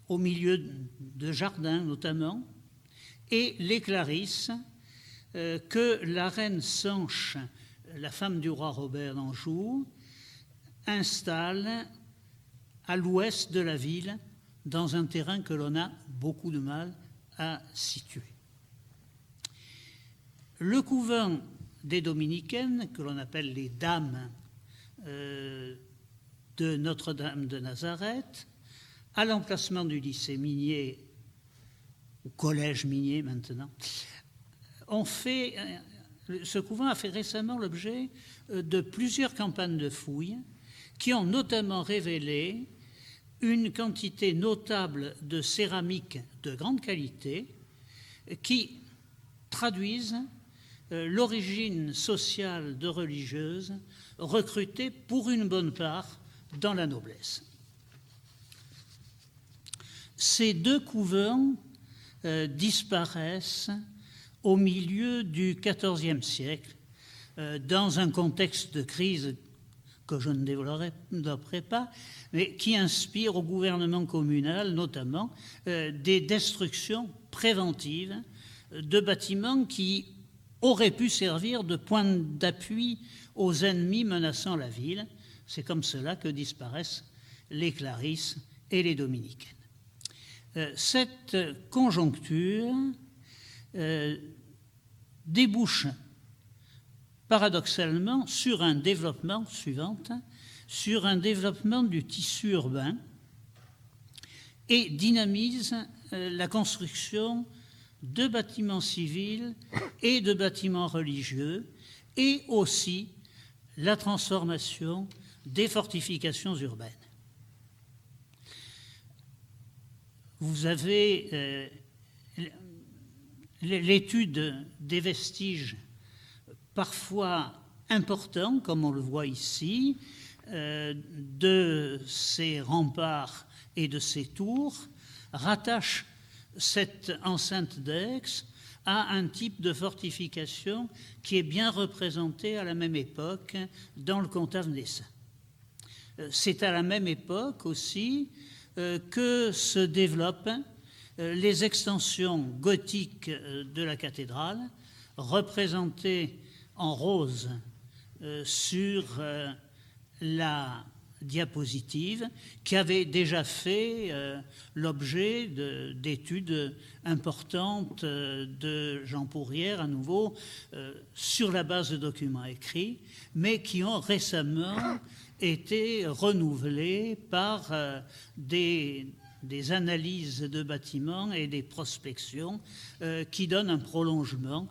au milieu de jardins notamment, et les Clarisses, que la reine Sanche, la femme du roi Robert d'Anjou, installe à l'ouest de la ville, dans un terrain que l'on a beaucoup de mal à situer. Le couvent des dominicaines, que l'on appelle les Dames de Notre-Dame de Nazareth, à l'emplacement du lycée minier, ou collège minier maintenant, ce couvent a fait récemment l'objet de plusieurs campagnes de fouilles qui ont notamment révélé une quantité notable de céramiques de grande qualité qui traduisent l'origine sociale de religieuses recrutées pour une bonne part dans la noblesse. Ces 2 couvents disparaissent au milieu du XIVe siècle dans un contexte de crise que je ne développerai pas, mais qui inspire au gouvernement communal notamment des destructions préventives de bâtiments qui auraient pu servir de point d'appui aux ennemis menaçant la ville. C'est comme cela que disparaissent les Clarisses et les dominicaines. Cette conjoncture débouche paradoxalement sur un développement du tissu urbain et dynamise la construction de bâtiments civils et de bâtiments religieux, et aussi la transformation des fortifications urbaines. Vous avez l'étude des vestiges parfois importants, comme on le voit ici, de ces remparts et de ces tours, rattachent cette enceinte d'Aix à un type de fortification qui est bien représenté à la même époque dans le Conclave naissain. C'est à la même époque aussi que se développent les extensions gothiques de la cathédrale, représentées en rose sur la diapositive, qui avait déjà fait l'objet d'études importantes de Jean Pourrière, à nouveau, sur la base de documents écrits, mais qui ont récemment été renouvelées par des analyses de bâtiments et des prospections qui donnent un prolongement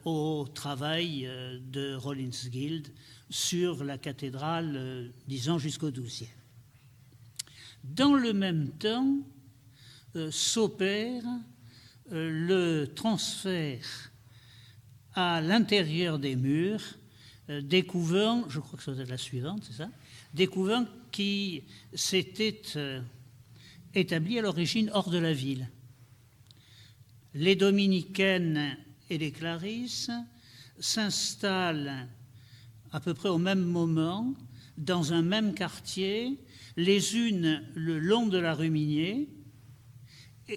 au travail de Rollins-Guild sur la cathédrale, disons, jusqu'au XIIe. Dans le même temps, s'opère le transfert à l'intérieur des murs des couvents, je crois que ça doit être la suivante, c'est ça, des couvents qui s'étaient établis à l'origine hors de la ville. Les dominicaines et les clarisses s'installent à peu près au même moment, dans un même quartier, les unes le long de la rue Mignet,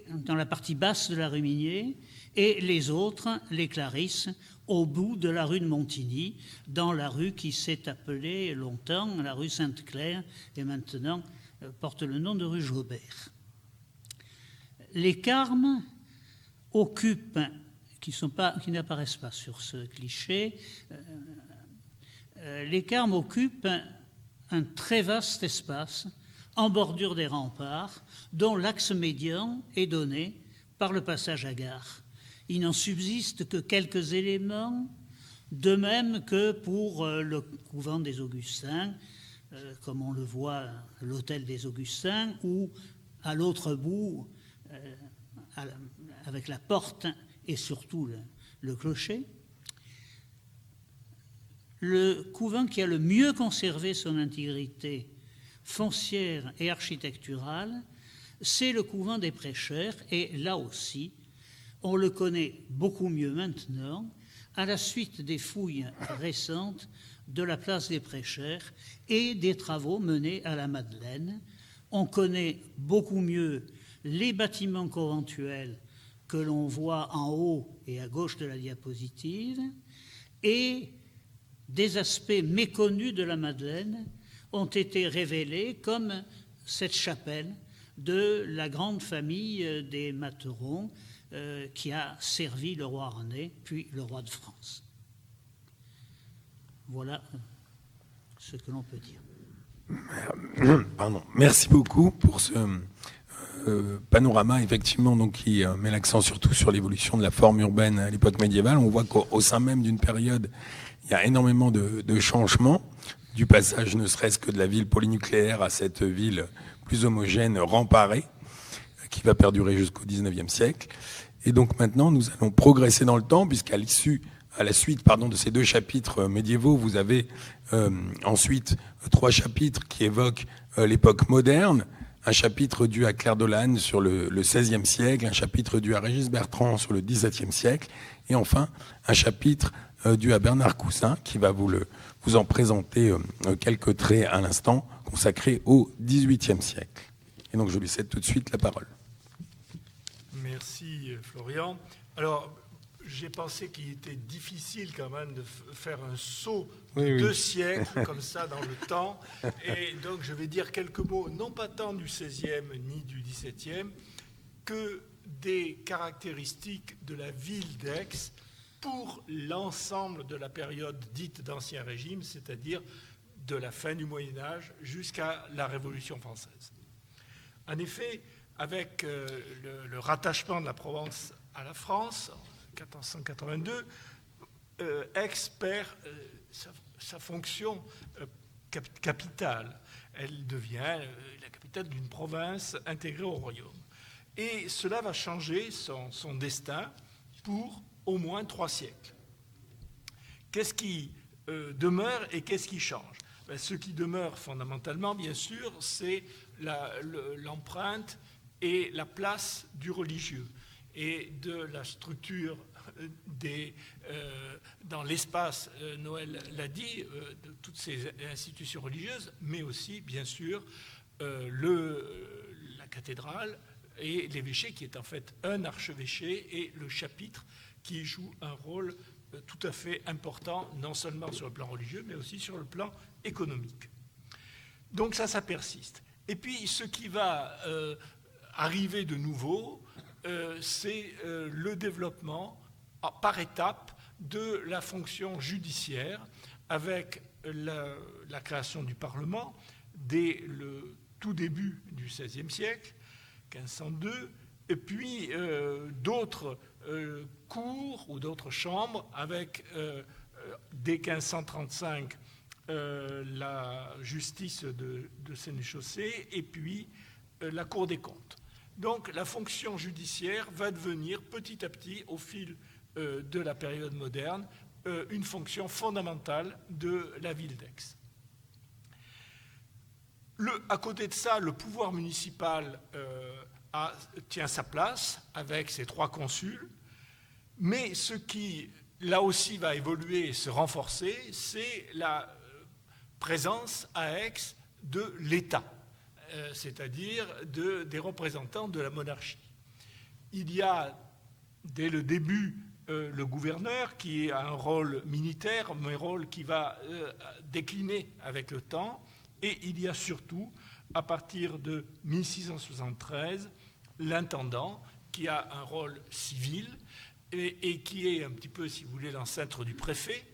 dans la partie basse de la rue Mignet, et les autres, les Clarisses, au bout de la rue de Montigny, dans la rue qui s'est appelée longtemps la rue Sainte-Claire, et maintenant porte le nom de rue Jaubert. Les carmes occupent, qui n'apparaissent pas sur ce cliché, les carmes occupent un très vaste espace en bordure des remparts, dont l'axe médian est donné par le passage à gare. Il n'en subsiste que quelques éléments, de même que pour le couvent des Augustins, comme on le voit à l'hôtel des Augustins, ou à l'autre bout, avec la porte et surtout le clocher. Le couvent qui a le mieux conservé son intégrité foncière et architecturale, c'est le couvent des Prêcheurs, et là aussi, on le connaît beaucoup mieux maintenant, à la suite des fouilles récentes de la place des Prêcheurs et des travaux menés à la Madeleine. On connaît beaucoup mieux les bâtiments conventuels que l'on voit en haut et à gauche de la diapositive, et des aspects méconnus de la Madeleine ont été révélés, comme cette chapelle de la grande famille des Materon qui a servi le roi René, puis le roi de France. Voilà ce que l'on peut dire. Pardon. Merci beaucoup pour ce panorama, effectivement, donc, qui met l'accent surtout sur l'évolution de la forme urbaine à l'époque médiévale. On voit qu'au sein même d'une période, il y a énormément de changements, du passage ne serait-ce que de la ville polynucléaire à cette ville plus homogène, remparée, qui va perdurer jusqu'au XIXe siècle. Et donc maintenant, nous allons progresser dans le temps, puisqu'à la suite de ces deux chapitres médiévaux, vous avez ensuite 3 chapitres qui évoquent l'époque moderne, un chapitre dû à Claire Dollane sur le XVIe siècle, un chapitre dû à Régis Bertrand sur le XVIIe siècle, et enfin un chapitre dû à Bernard Cousin, qui va vous en présenter quelques traits à l'instant, consacrés au XVIIIe siècle. Et donc je lui cède tout de suite la parole. Merci Florian. Alors, j'ai pensé qu'il était difficile quand même de faire un saut de 2 siècles comme ça dans le temps. Et donc je vais dire quelques mots, non pas tant du XVIe ni du XVIIe, que des caractéristiques de la ville d'Aix pour l'ensemble de la période dite d'Ancien Régime, c'est-à-dire de la fin du Moyen-Âge jusqu'à la Révolution française. En effet, avec le rattachement de la Provence à la France, en 1482, Aix perd sa fonction capitale. Elle devient la capitale d'une province intégrée au royaume. Et cela va changer son destin pour au moins 3 siècles. Qu'est-ce qui demeure et qu'est-ce qui change? Ce qui demeure fondamentalement, bien sûr, c'est l'empreinte et la place du religieux et de la structure dans l'espace, Noël l'a dit, de toutes ces institutions religieuses, mais aussi, bien sûr, la cathédrale et l'évêché, qui est en fait un archevêché, et le chapitre, qui joue un rôle tout à fait important, non seulement sur le plan religieux, mais aussi sur le plan économique. Donc ça persiste. Et puis, ce qui va arriver de nouveau, c'est le développement par étapes de la fonction judiciaire, avec la création du Parlement dès le tout début du XVIe siècle, 1502, et puis d'autres cours ou d'autres chambres, avec dès 1535 la justice de Sénéchaussée, et puis la Cour des comptes. Donc la fonction judiciaire va devenir petit à petit, au fil de la période moderne, une fonction fondamentale de la ville d'Aix. À côté de ça, le pouvoir municipal tient sa place avec ses 3 consuls, mais ce qui, là aussi, va évoluer et se renforcer, c'est la présence à Aix de l'État, c'est-à-dire des représentants de la monarchie. Il y a, dès le début, le gouverneur qui a un rôle militaire, mais un rôle qui va décliner avec le temps, et il y a surtout, à partir de 1673, l'intendant qui a un rôle civil et qui est un petit peu, si vous voulez, l'ancêtre du préfet,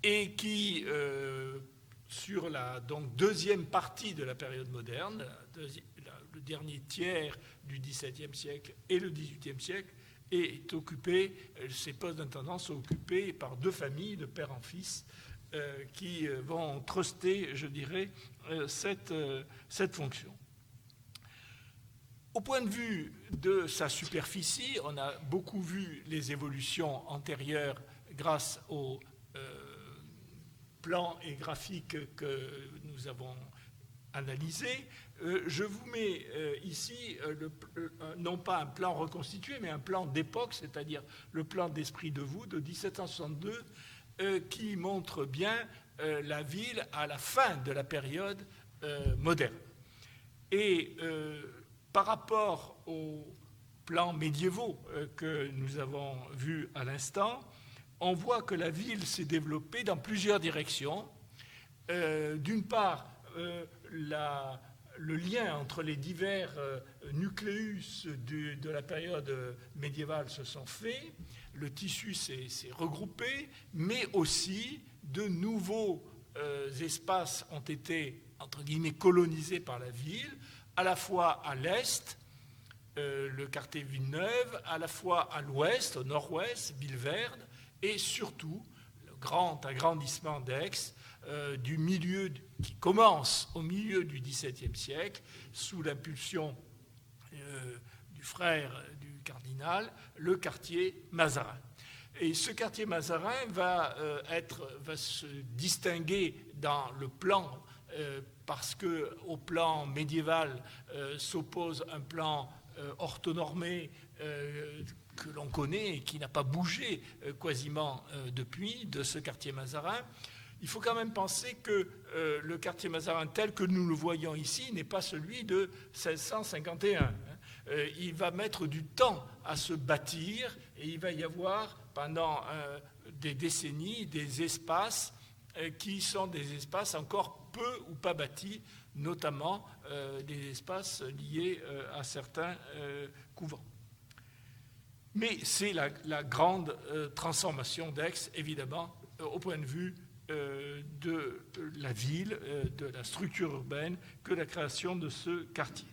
et qui, sur la deuxième partie de la période moderne, le dernier tiers du XVIIe siècle et le XVIIIe siècle, est occupé, ces postes d'intendant sont occupés par 2 familles, de père en fils, qui vont truster, je dirais, cette fonction. Au point de vue de sa superficie, on a beaucoup vu les évolutions antérieures grâce aux plans et graphiques que nous avons analysés. Je vous mets ici, non pas un plan reconstitué, mais un plan d'époque, c'est-à-dire le plan d'Esprit de Vous de 1762, qui montre bien la ville à la fin de la période moderne. Et par rapport aux plans médiévaux que nous avons vus à l'instant, on voit que la ville s'est développée dans plusieurs directions. D'une part, le lien entre les divers nucléus de la période médiévale se sont faits, le tissu s'est regroupé, mais aussi de nouveaux espaces ont été, entre guillemets, colonisés par la ville, à la fois à l'est, le quartier Villeneuve, à la fois à l'ouest, au nord-ouest, Villeverde, et surtout le grand agrandissement d'Aix, qui commence au milieu du XVIIe siècle, sous l'impulsion du frère du cardinal, le quartier Mazarin. Et ce quartier Mazarin va se distinguer dans le plan, parce qu'au plan médiéval s'oppose un plan orthonormé que l'on connaît et qui n'a pas bougé quasiment depuis, de ce quartier Mazarin. Il faut quand même penser que le quartier Mazarin tel que nous le voyons ici n'est pas celui de 1651. Il va mettre du temps à se bâtir et il va y avoir pendant des décennies des espaces qui sont des espaces encore peu ou pas bâtis, notamment des espaces liés à certains couvents. Mais c'est la grande transformation d'Aix, évidemment, au point de vue de la ville, de la structure urbaine, que la création de ce quartier.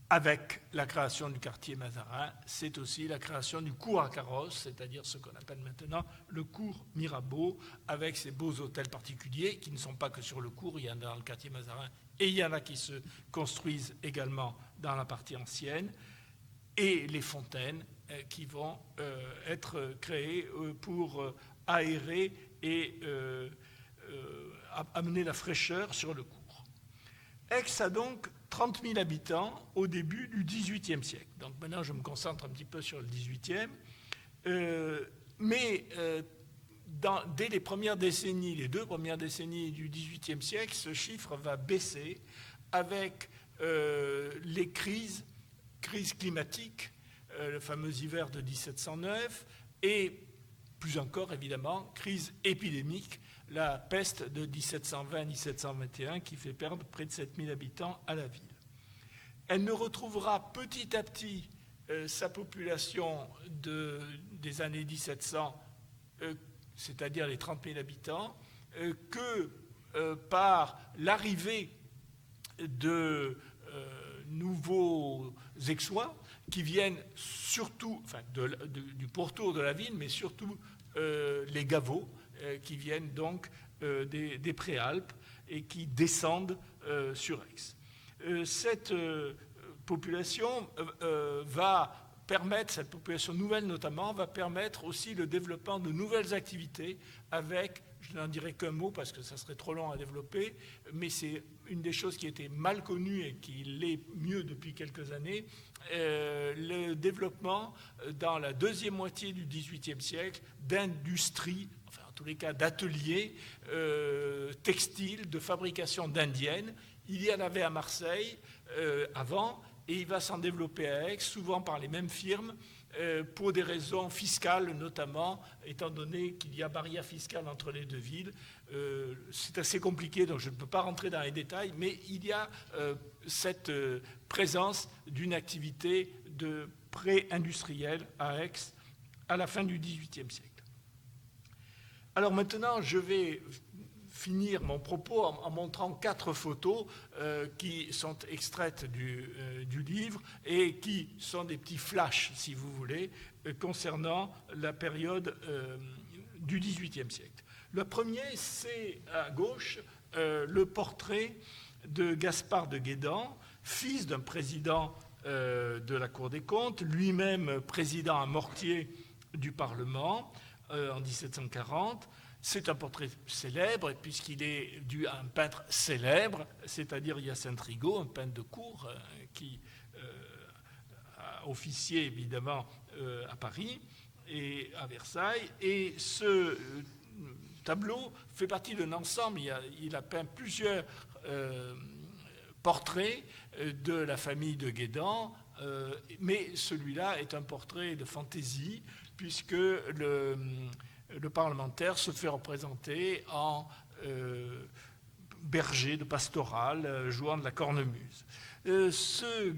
Avec la création du quartier Mazarin, c'est aussi la création du cours à carrosses, c'est-à-dire ce qu'on appelle maintenant le cours Mirabeau, avec ses beaux hôtels particuliers qui ne sont pas que sur le cours, il y en a dans le quartier Mazarin et il y en a qui se construisent également dans la partie ancienne, et les fontaines qui vont être créées pour aérer et amener la fraîcheur sur le cours. Aix a donc 30 000 habitants au début du XVIIIe siècle. Donc maintenant, je me concentre un petit peu sur le XVIIIe. Mais dès les premières décennies, les 2 premières décennies du XVIIIe siècle, ce chiffre va baisser avec les crises climatiques, le fameux hiver de 1709, et plus encore, évidemment, crise épidémique, la peste de 1720-1721, qui fait perdre près de 7000 habitants à la ville. Elle ne retrouvera petit à petit sa population des années 1700, c'est-à-dire les 30 000 habitants, que par l'arrivée de nouveaux Aixois qui viennent surtout, enfin, du pourtour de la ville, mais surtout les Gavots, qui viennent donc des Préalpes et qui descendent sur Aix. Cette population va permettre, cette population nouvelle notamment, va permettre aussi le développement de nouvelles activités avec, je n'en dirai qu'un mot parce que ça serait trop long à développer, mais c'est une des choses qui était mal connue et qui l'est mieux depuis quelques années, le développement dans la deuxième moitié du XVIIIe siècle d'industries, enfin en tous les cas d'ateliers textiles, de fabrication d'indiennes. Il y en avait à Marseille avant, et il va s'en développer à Aix, souvent par les mêmes firmes, pour des raisons fiscales notamment, étant donné qu'il y a barrière fiscale entre les 2 villes. C'est assez compliqué, donc je ne peux pas rentrer dans les détails, mais il y a cette présence d'une activité de pré-industrielle à Aix à la fin du XVIIIe siècle. Alors maintenant, je vais finir mon propos en montrant 4 photos qui sont extraites du livre et qui sont des petits flashs, si vous voulez, concernant la période du XVIIIe siècle. Le premier, c'est à gauche le portrait de Gaspard de Guédan, fils d'un président de la Cour des comptes, lui-même président à Mortier du Parlement en 1740. C'est un portrait célèbre, puisqu'il est dû à un peintre célèbre, c'est-à-dire Hyacinthe Rigaud, un peintre de cour qui a officié évidemment à Paris et à Versailles. Et ce tableau fait partie d'un ensemble. Il a peint plusieurs portraits de la famille de Guédan, mais celui-là est un portrait de fantaisie, puisque le parlementaire se fait représenter en berger de pastoral, jouant de la cornemuse. Ce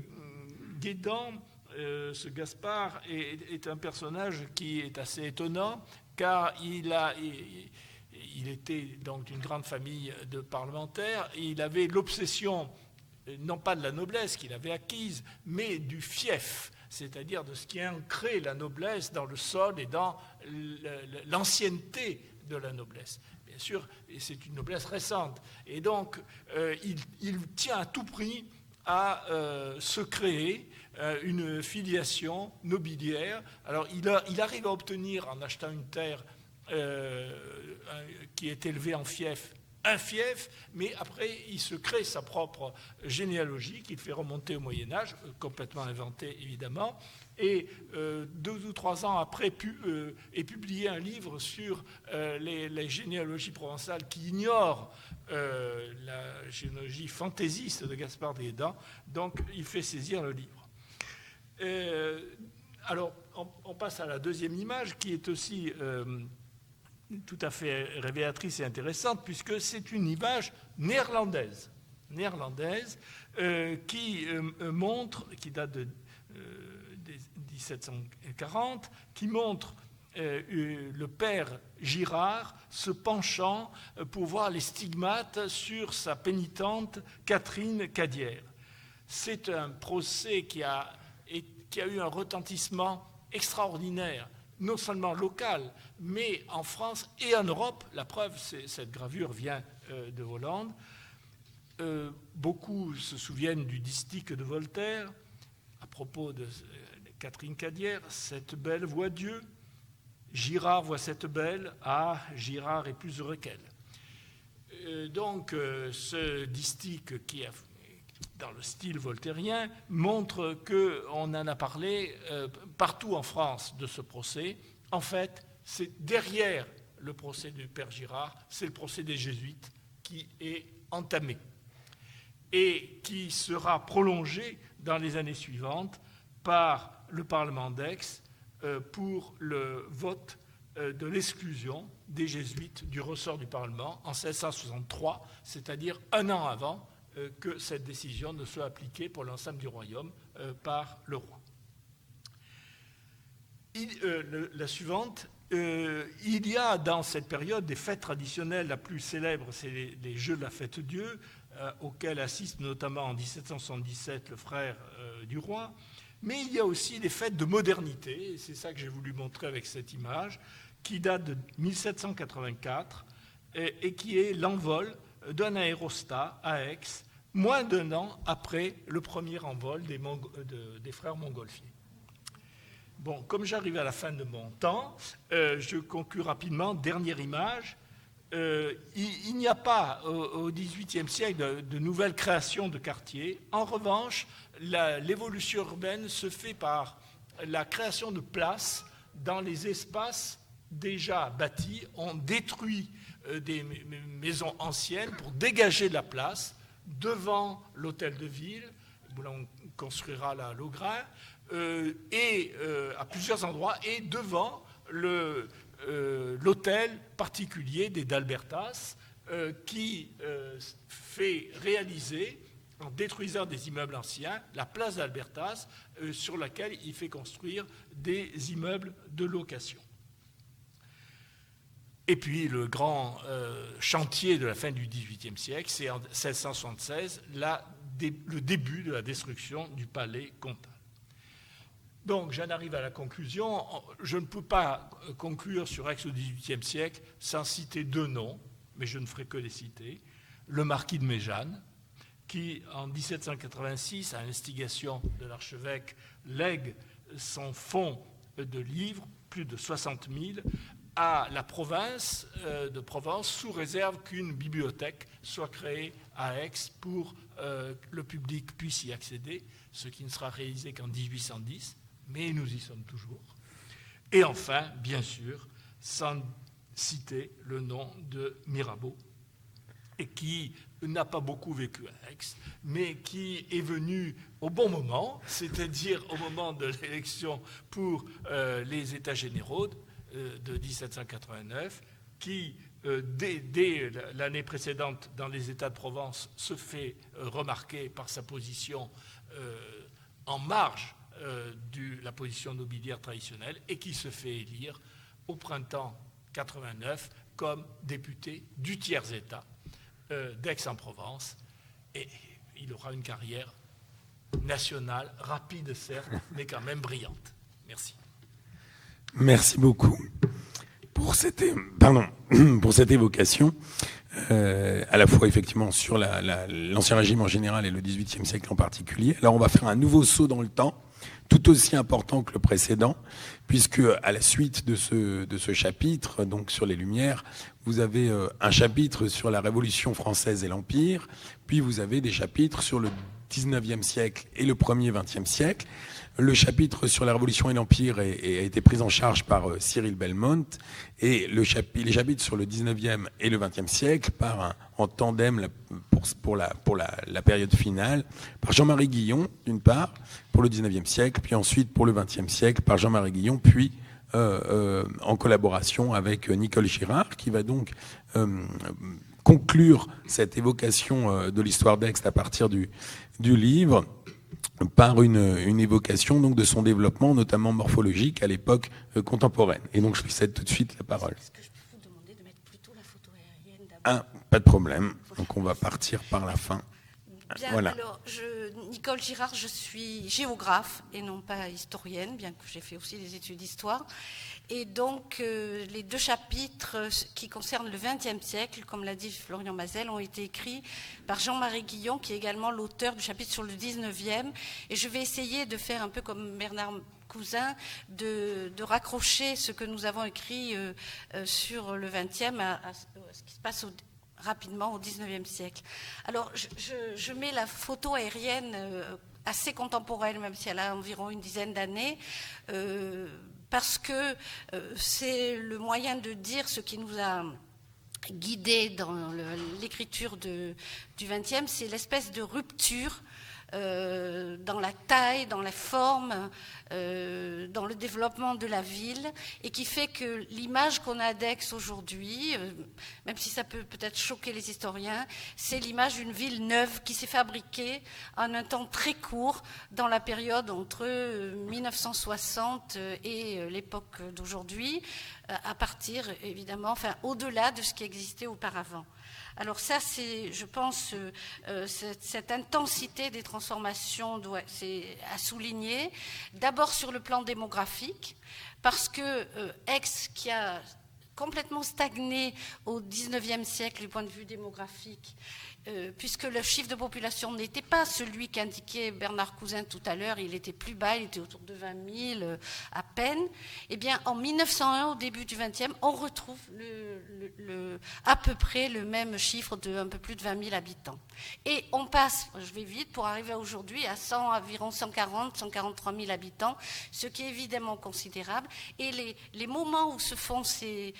Guédan, ce Gaspard, est un personnage qui est assez étonnant, car il était donc d'une grande famille de parlementaires, et il avait l'obsession, non pas de la noblesse qu'il avait acquise, mais du fief, c'est-à-dire de ce qui ancrait la noblesse dans le sol et dans l'ancienneté de la noblesse. Bien sûr, c'est une noblesse récente. Et donc, il tient à tout prix à se créer une filiation nobiliaire. Alors, il arrive à obtenir, en achetant une terre qui est élevée en fief, un fief, mais après, il se crée sa propre généalogie qu'il fait remonter au Moyen-Âge, complètement inventée évidemment, et 2 ou 3 ans après est publié un livre sur les généalogies provençales qui ignorent la généalogie fantaisiste de Gaspard de Guédan, donc il fait saisir le livre. Alors, on passe à la deuxième image qui est aussi tout à fait révélatrice et intéressante, puisque c'est une image néerlandaise qui montre, qui date de 1740, qui montre le père Girard se penchant pour voir les stigmates sur sa pénitente Catherine Cadière. C'est un procès qui a eu un retentissement extraordinaire, non seulement local, mais en France et en Europe. La preuve, cette gravure vient de Hollande. Beaucoup se souviennent du distique de Voltaire à propos de Catherine Cadière, cette belle voit Dieu. Girard voit cette belle, ah, Girard est plus heureux qu'elle. Donc, ce distique qui est dans le style voltairien montre qu'on en a parlé partout en France de ce procès. En fait, c'est derrière le procès du père Girard, c'est le procès des Jésuites qui est entamé et qui sera prolongé dans les années suivantes par le Parlement d'Aix pour le vote de l'exclusion des Jésuites du ressort du Parlement en 1663, c'est-à-dire un an avant que cette décision ne soit appliquée pour l'ensemble du royaume par le roi. La suivante, il y a dans cette période des fêtes traditionnelles. La plus célèbre, c'est les Jeux de la Fête-Dieu, auxquels assiste notamment en 1777 le frère du roi. Mais il y a aussi des fêtes de modernité, et c'est ça que j'ai voulu montrer avec cette image, qui date de 1784 et qui est l'envol d'un aérostat à Aix, moins d'un an après le premier envol des frères Montgolfier. Bon, comme j'arrive à la fin de mon temps, je conclue rapidement. Dernière image. Il n'y a pas au XVIIIe siècle de nouvelles créations de quartiers. En revanche, l'évolution urbaine se fait par la création de places dans les espaces déjà bâtis. On détruit des maisons anciennes pour dégager de la place devant l'hôtel de ville, où l'on construira la Laugrain, et à plusieurs endroits, et devant l'hôtel particulier des d'Albertas, qui fait réaliser, en détruisant des immeubles anciens, la place d'Albertas, sur laquelle il fait construire des immeubles de location. Et puis le grand chantier de la fin du XVIIIe siècle, c'est en 1676 le début de la destruction du palais comtal. Donc j'en arrive à la conclusion. Je ne peux pas conclure sur Aix au XVIIIe siècle sans citer deux noms, mais je ne ferai que les citer. Le marquis de Méjeanne, qui en 1786, à l'instigation de l'archevêque, lègue son fonds de livres, plus de 60 000, à la province de Provence, sous réserve qu'une bibliothèque soit créée à Aix pour que le public puisse y accéder, ce qui ne sera réalisé qu'en 1810, mais nous y sommes toujours. Et enfin, bien sûr, sans citer le nom de Mirabeau, et qui n'a pas beaucoup vécu à Aix, mais qui est venu au bon moment, c'est-à-dire au moment de l'élection pour les États généraux de 1789, qui, dès l'année précédente, dans les États de Provence, se fait remarquer par sa position en marge de la position nobiliaire traditionnelle, et qui se fait élire au printemps 89 comme député du tiers-État d'Aix-en-Provence. Et il aura une carrière nationale, rapide certes, mais quand même brillante. Merci. Merci beaucoup pour cette évocation, à la fois effectivement sur l'Ancien Régime en général et le XVIIIe siècle en particulier. Alors on va faire un nouveau saut dans le temps, tout aussi important que le précédent, puisque à la suite de ce chapitre, donc sur les Lumières, vous avez un chapitre sur la Révolution française et l'Empire, puis vous avez des chapitres sur le XIXe siècle et le premier XXe siècle. Le chapitre sur la Révolution et l'Empire a été pris en charge par Cyril Belmont, et les chapitres sur le XIXe et le XXe siècle en tandem pour la période finale par Jean-Marie Guillon, d'une part, pour le XIXe siècle, puis ensuite pour le XXe siècle par Jean-Marie Guillon, puis en collaboration avec Nicole Girard, qui va donc conclure cette évocation de l'histoire d'Aix à partir du livre, par une évocation donc de son développement, notamment morphologique, à l'époque contemporaine. Et donc je lui cède tout de suite la parole. Est-ce que je peux vous demander de mettre plutôt la photo aérienne d'abord ? Pas de problème. Donc on va partir par la fin. Bien, voilà. Alors, Nicole Girard, je suis géographe et non pas historienne, bien que j'ai fait aussi des études d'histoire. Et donc, les deux chapitres qui concernent le XXe siècle, comme l'a dit Florian Mazel, ont été écrits par Jean-Marie Guillon, qui est également l'auteur du chapitre sur le XIXe. Et je vais essayer de faire un peu comme Bernard Cousin de raccrocher ce que nous avons écrit sur le XXe à ce qui se passe rapidement au XIXe siècle. Alors, je mets la photo aérienne assez contemporaine, même si elle a environ une dizaine d'années, parce que c'est le moyen de dire ce qui nous a guidés dans l'écriture du XXe, c'est l'espèce de rupture dans la taille, dans la forme, dans le développement de la ville, et qui fait que l'image qu'on a d'Aix aujourd'hui, même si ça peut peut-être choquer les historiens, c'est l'image d'une ville neuve qui s'est fabriquée en un temps très court dans la période entre 1960 et l'époque d'aujourd'hui, à partir évidemment, enfin au-delà de ce qui existait auparavant. Alors ça, c'est, je pense, cette intensité des transformations c'est à souligner. D'abord sur le plan démographique, parce que Aix, qui a complètement stagné au XIXe siècle du point de vue démographique, puisque le chiffre de population n'était pas celui qu'indiquait Bernard Cousin tout à l'heure, il était plus bas, il était autour de 20 000 à peine. Eh bien, en 1901, au début du XXe, on retrouve à peu près le même chiffre de un peu plus de 20 000 habitants. Et on passe, je vais vite, pour arriver aujourd'hui à environ 140, 143 000 habitants, ce qui est évidemment considérable. Et les moments où se font ces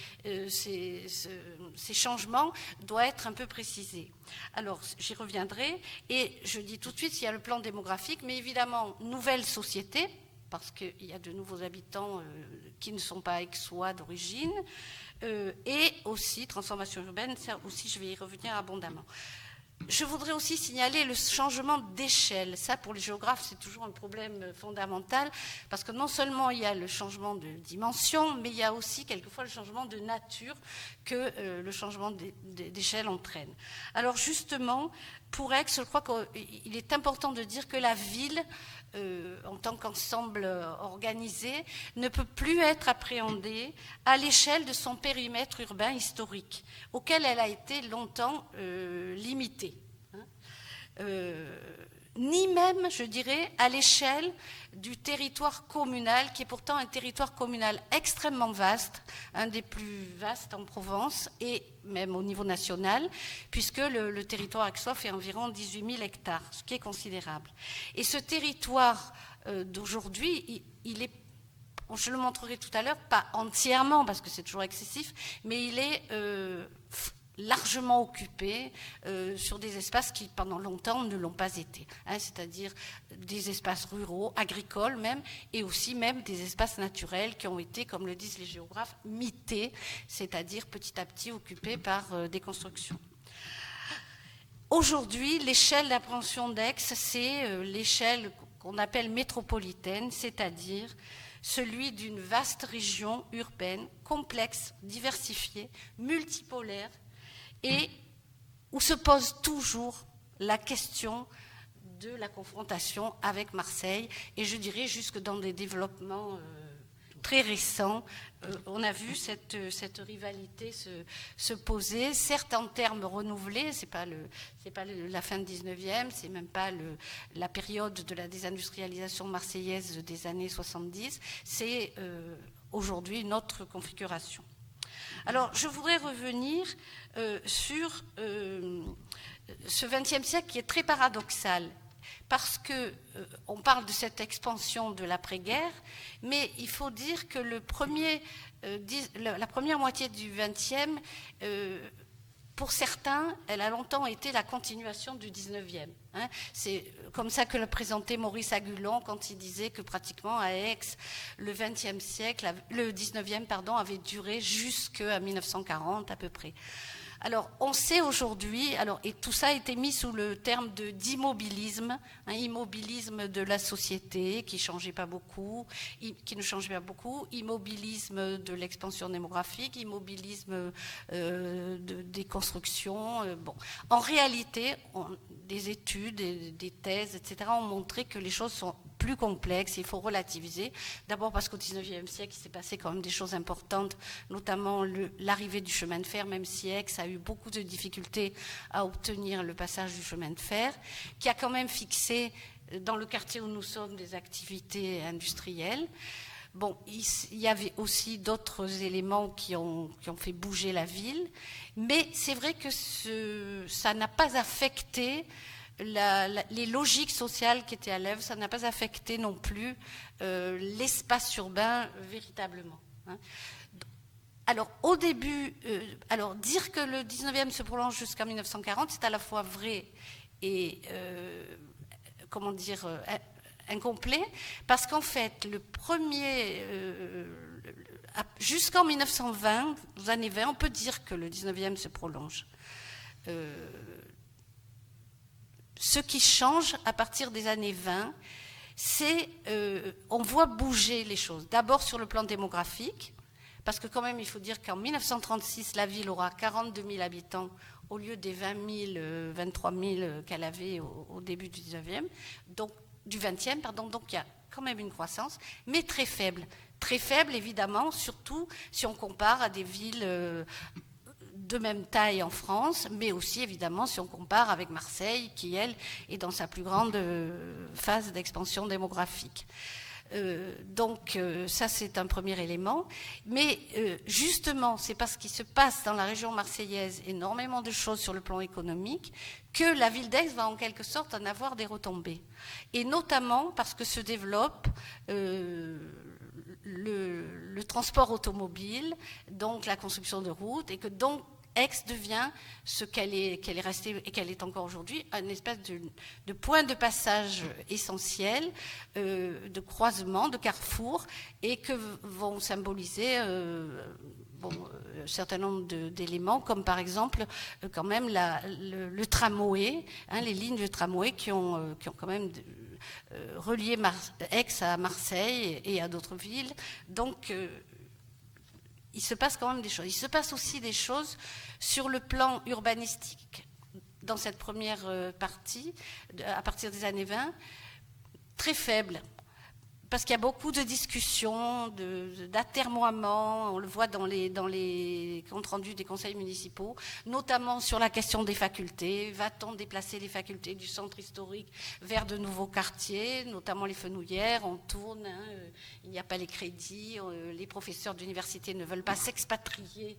changements doivent être un peu précisés. Alors, j'y reviendrai, et je dis tout de suite, il y a le plan démographique, mais évidemment, nouvelle société, parce qu'il y a de nouveaux habitants qui ne sont pas aixois d'origine, et aussi transformation urbaine, ça aussi je vais y revenir abondamment. Je voudrais aussi signaler le changement d'échelle. Ça, pour les géographes, c'est toujours un problème fondamental, parce que non seulement il y a le changement de dimension, mais il y a aussi quelquefois le changement de nature que le changement d'échelle entraîne. Alors justement, pour Aix, je crois qu'il est important de dire que la ville, en tant qu'ensemble organisé, ne peut plus être appréhendée à l'échelle de son périmètre urbain historique, auquel elle a été longtemps limitée. Ni même, je dirais, à l'échelle du territoire communal, qui est pourtant un territoire communal extrêmement vaste, un des plus vastes en Provence, et même au niveau national, puisque le territoire aixois fait environ 18 000 hectares, ce qui est considérable. Et ce territoire d'aujourd'hui, il est, je le montrerai tout à l'heure, pas entièrement, parce que c'est toujours excessif, mais il est largement occupé sur des espaces qui, pendant longtemps, ne l'ont pas été. C'est-à-dire des espaces ruraux, agricoles même, et aussi même des espaces naturels qui ont été, comme le disent les géographes, mités, c'est-à-dire petit à petit occupés par des constructions. Aujourd'hui, l'échelle d'appréhension d'Aix, c'est l'échelle qu'on appelle métropolitaine, c'est-à-dire celui d'une vaste région urbaine, complexe, diversifiée, multipolaire, et où se pose toujours la question de la confrontation avec Marseille, et je dirais jusque dans des développements très récents, on a vu cette rivalité se poser, certes en termes renouvelés, c'est pas la fin du 19e, c'est même pas la période de la désindustrialisation marseillaise des années 70, c'est aujourd'hui une autre configuration. Alors, je voudrais revenir sur ce XXe siècle qui est très paradoxal, parce qu'on parle de cette expansion de l'après-guerre, mais il faut dire que la première moitié du XXe, pour certains, elle a longtemps été la continuation du XIXe. C'est comme ça que le présentait Maurice Agulon quand il disait que pratiquement à Aix, le XXe avait duré jusqu'à 1940 à peu près. Alors, on sait aujourd'hui, et tout ça a été mis sous le terme d'immobilisme, immobilisme de la société qui ne changeait pas beaucoup, immobilisme de l'expansion démographique, immobilisme des constructions. En réalité, des études, des thèses, etc., ont montré que les choses sont plus complexes, il faut relativiser. D'abord parce qu'au XIXe siècle, il s'est passé quand même des choses importantes, notamment l'arrivée du chemin de fer, même si Aix a eu beaucoup de difficultés à obtenir le passage du chemin de fer, qui a quand même fixé dans le quartier où nous sommes, des activités industrielles. Bon, il y avait aussi d'autres éléments qui ont fait bouger la ville, mais c'est vrai que ça n'a pas affecté les logiques sociales qui étaient à l'œuvre, ça n'a pas affecté non plus l'espace urbain véritablement. Hein. Alors, au début, dire que le 19e se prolonge jusqu'en 1940, c'est à la fois vrai et, incomplet, parce qu'en fait, jusqu'en 1920, aux années 20, on peut dire que le 19e se prolonge. Ce qui change à partir des années 20, c'est on voit bouger les choses. D'abord sur le plan démographique, parce que quand même, il faut dire qu'en 1936, la ville aura 42 000 habitants au lieu des 20 000, 23 000 qu'elle avait au début du 19e, donc du 20e, pardon. Donc il y a quand même une croissance, mais très faible. Très faible, évidemment, surtout si on compare à des villes de même taille en France, mais aussi, évidemment, si on compare avec Marseille, qui, elle, est dans sa plus grande phase d'expansion démographique. Donc ça c'est un premier élément, mais justement c'est parce qu'il se passe dans la région marseillaise énormément de choses sur le plan économique que la ville d'Aix va en quelque sorte en avoir des retombées, et notamment parce que se développe le transport automobile, donc la construction de routes, et que donc Aix devient ce qu'elle est restée et qu'elle est encore aujourd'hui, une espèce de point de passage essentiel, de croisement, de carrefour, et que vont symboliser un certain nombre d'éléments, comme par exemple quand même le tramway, hein, les lignes de tramway qui ont quand même relié Aix à Marseille et à d'autres villes. Donc il se passe quand même des choses. Il se passe aussi des choses sur le plan urbanistique dans cette première partie, à partir des années 20, très faible. Parce qu'il y a beaucoup de discussions, d'atermoiements, on le voit dans les comptes rendus des conseils municipaux, notamment sur la question des facultés. Va-t-on déplacer les facultés du centre historique vers de nouveaux quartiers, notamment les Fenouillères? On tourne, hein, il n'y a pas les crédits, les professeurs d'université ne veulent pas s'expatrier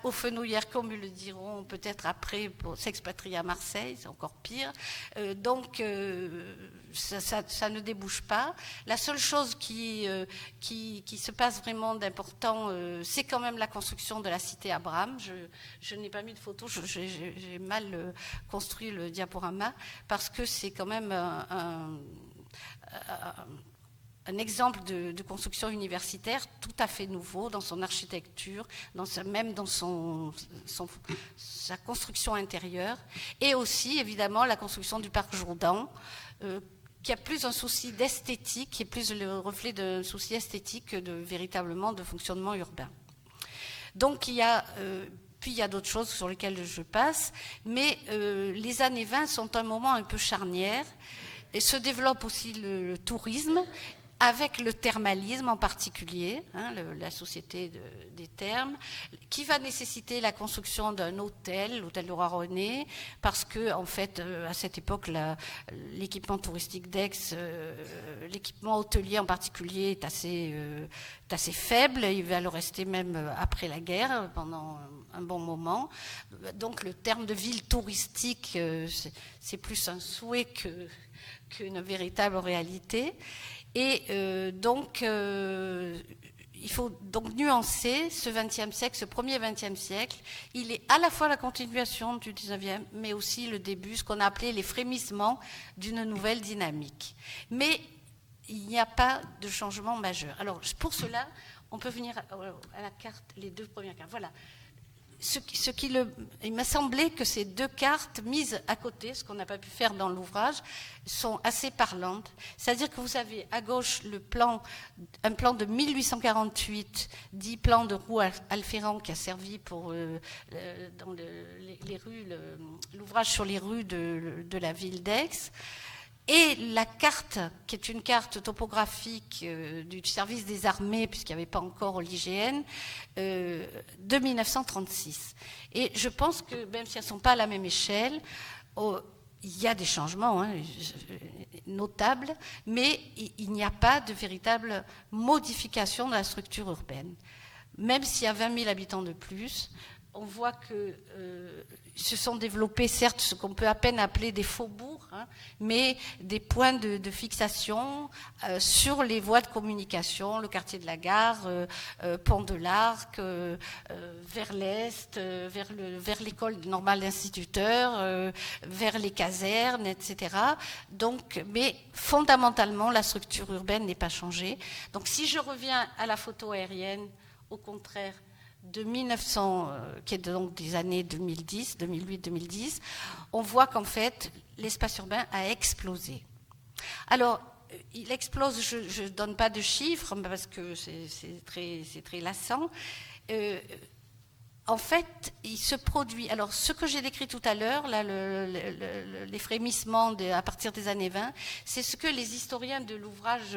aux Fenouillères, comme ils le diront peut-être après, pour s'expatrier à Marseille, c'est encore pire. Donc ça ne débouche pas. La seule chose qui se passe vraiment d'important, c'est quand même la construction de la cité Abraham. Je n'ai pas mis de photo, j'ai mal construit le diaporama, parce que c'est quand même un exemple de construction universitaire tout à fait nouveau dans son architecture, même dans sa construction intérieure, et aussi évidemment la construction du parc Jourdan, qui a plus un souci d'esthétique, qui est plus le reflet d'un souci esthétique que véritablement de fonctionnement urbain. Donc puis il y a d'autres choses sur lesquelles je passe, mais les années 20 sont un moment un peu charnière, et se développe aussi le tourisme, avec le thermalisme en particulier, hein, la société des thermes, qui va nécessiter la construction d'un hôtel, l'hôtel de Roi-René, parce que en fait, à cette époque, l'équipement touristique d'Aix, l'équipement hôtelier en particulier, est assez faible. Il va le rester même après la guerre, pendant un bon moment. Donc le terme de ville touristique, c'est plus un souhait qu'une véritable réalité. Et il faut donc nuancer ce XXe siècle, ce premier XXe siècle. Il est à la fois la continuation du XIXe, mais aussi le début, ce qu'on a appelé les frémissements d'une nouvelle dynamique. Mais il n'y a pas de changement majeur. Alors, pour cela, on peut venir à la carte, les deux premières cartes. Voilà. Il m'a semblé que ces deux cartes mises à côté, ce qu'on n'a pas pu faire dans l'ouvrage, sont assez parlantes. C'est-à-dire que vous avez à gauche un plan de 1848, dit plan de Roux-Alferrand, qui a servi pour dans les rues, l'ouvrage sur les rues de la ville d'Aix. Et la carte, qui est une carte topographique du service des armées, puisqu'il n'y avait pas encore l'IGN, de 1936. Et je pense que, même si elles ne sont pas à la même échelle, il y a des changements notables, mais il n'y a pas de véritable modification de la structure urbaine. Même s'il y a 20 000 habitants de plus, on voit que se sont développés, certes, ce qu'on peut à peine appeler des faubourgs, mais des points de fixation sur les voies de communication, le quartier de la Gare, Pont de l'Arc, vers l'Est, vers l'école normale d'instituteurs, vers les casernes, etc. Donc, mais fondamentalement, la structure urbaine n'est pas changée. Donc, si je reviens à la photo aérienne, au contraire, de 1900, qui est donc des années 2010, 2008-2010, on voit qu'en fait, l'espace urbain a explosé. Alors, il explose, je ne donne pas de chiffres, parce que c'est très lassant. En fait, il se produit... Alors, ce que j'ai décrit tout à l'heure, là, les frémissements à partir des années 20, c'est ce que les historiens de l'ouvrage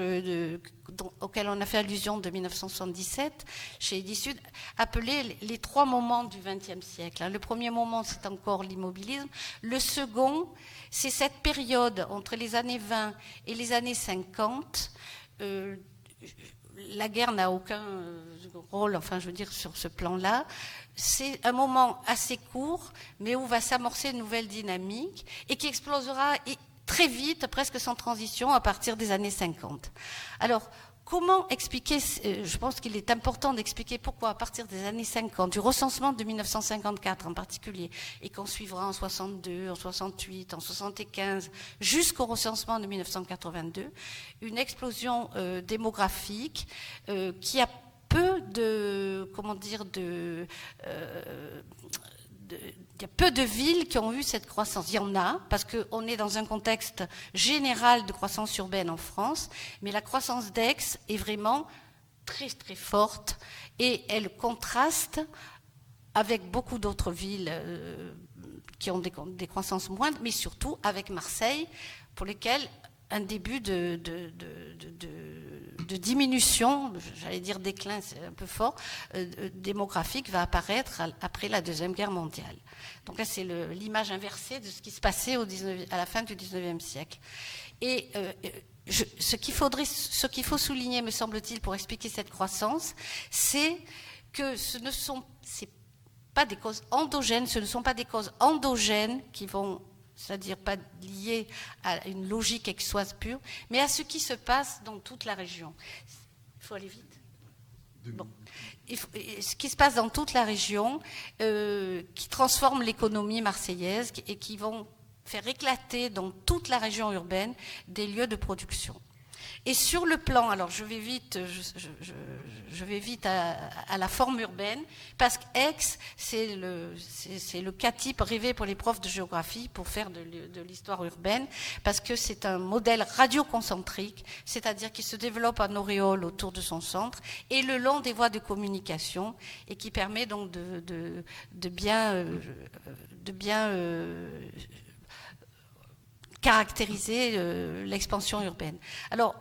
auquel on a fait allusion de 1977, chez Edisud, appelaient les 3 moments du XXe siècle. Le premier moment, c'est encore l'immobilisme. Le second, c'est cette période entre les années 20 et les années 50. La guerre n'a aucun rôle, enfin, je veux dire, sur ce plan-là. C'est un moment assez court, mais où va s'amorcer une nouvelle dynamique et qui explosera très vite, presque sans transition, à partir des années 50. Alors, comment expliquer, je pense qu'il est important d'expliquer pourquoi, à partir des années 50, du recensement de 1954 en particulier, et qu'on suivra en 62, en 68, en 75, jusqu'au recensement de 1982, une explosion démographique qui a peu de, comment dire, il y a peu de villes qui ont eu cette croissance. Il y en a, parce qu'on est dans un contexte général de croissance urbaine en France, mais la croissance d'Aix est vraiment très très forte et elle contraste avec beaucoup d'autres villes qui ont des croissances moindres, mais surtout avec Marseille, pour lesquelles un début de diminution, j'allais dire déclin, c'est un peu fort, démographique va apparaître après la Deuxième Guerre mondiale. Donc là, c'est l'image inversée de ce qui se passait à la fin du XIXe siècle. Et ce qu'il faut souligner, me semble-t-il, pour expliquer cette croissance, c'est que ce ne sont pas des causes endogènes, ce ne sont pas des causes endogènes qui vont, c'est-à-dire pas liées à une logique aixoise pure, mais à ce qui se passe dans toute la région. Il faut aller vite. Bon. Ce qui se passe dans toute la région, qui transforme l'économie marseillaise et qui vont faire éclater dans toute la région urbaine des lieux de production. Et sur le plan, alors je vais vite à la forme urbaine, parce qu'Aix, c'est le cas type rêvé pour les profs de géographie pour faire de l'histoire urbaine, parce que c'est un modèle radioconcentrique, c'est-à-dire qui se développe en auréole autour de son centre et le long des voies de communication, et qui permet donc de bien caractériser l'expansion urbaine. Alors,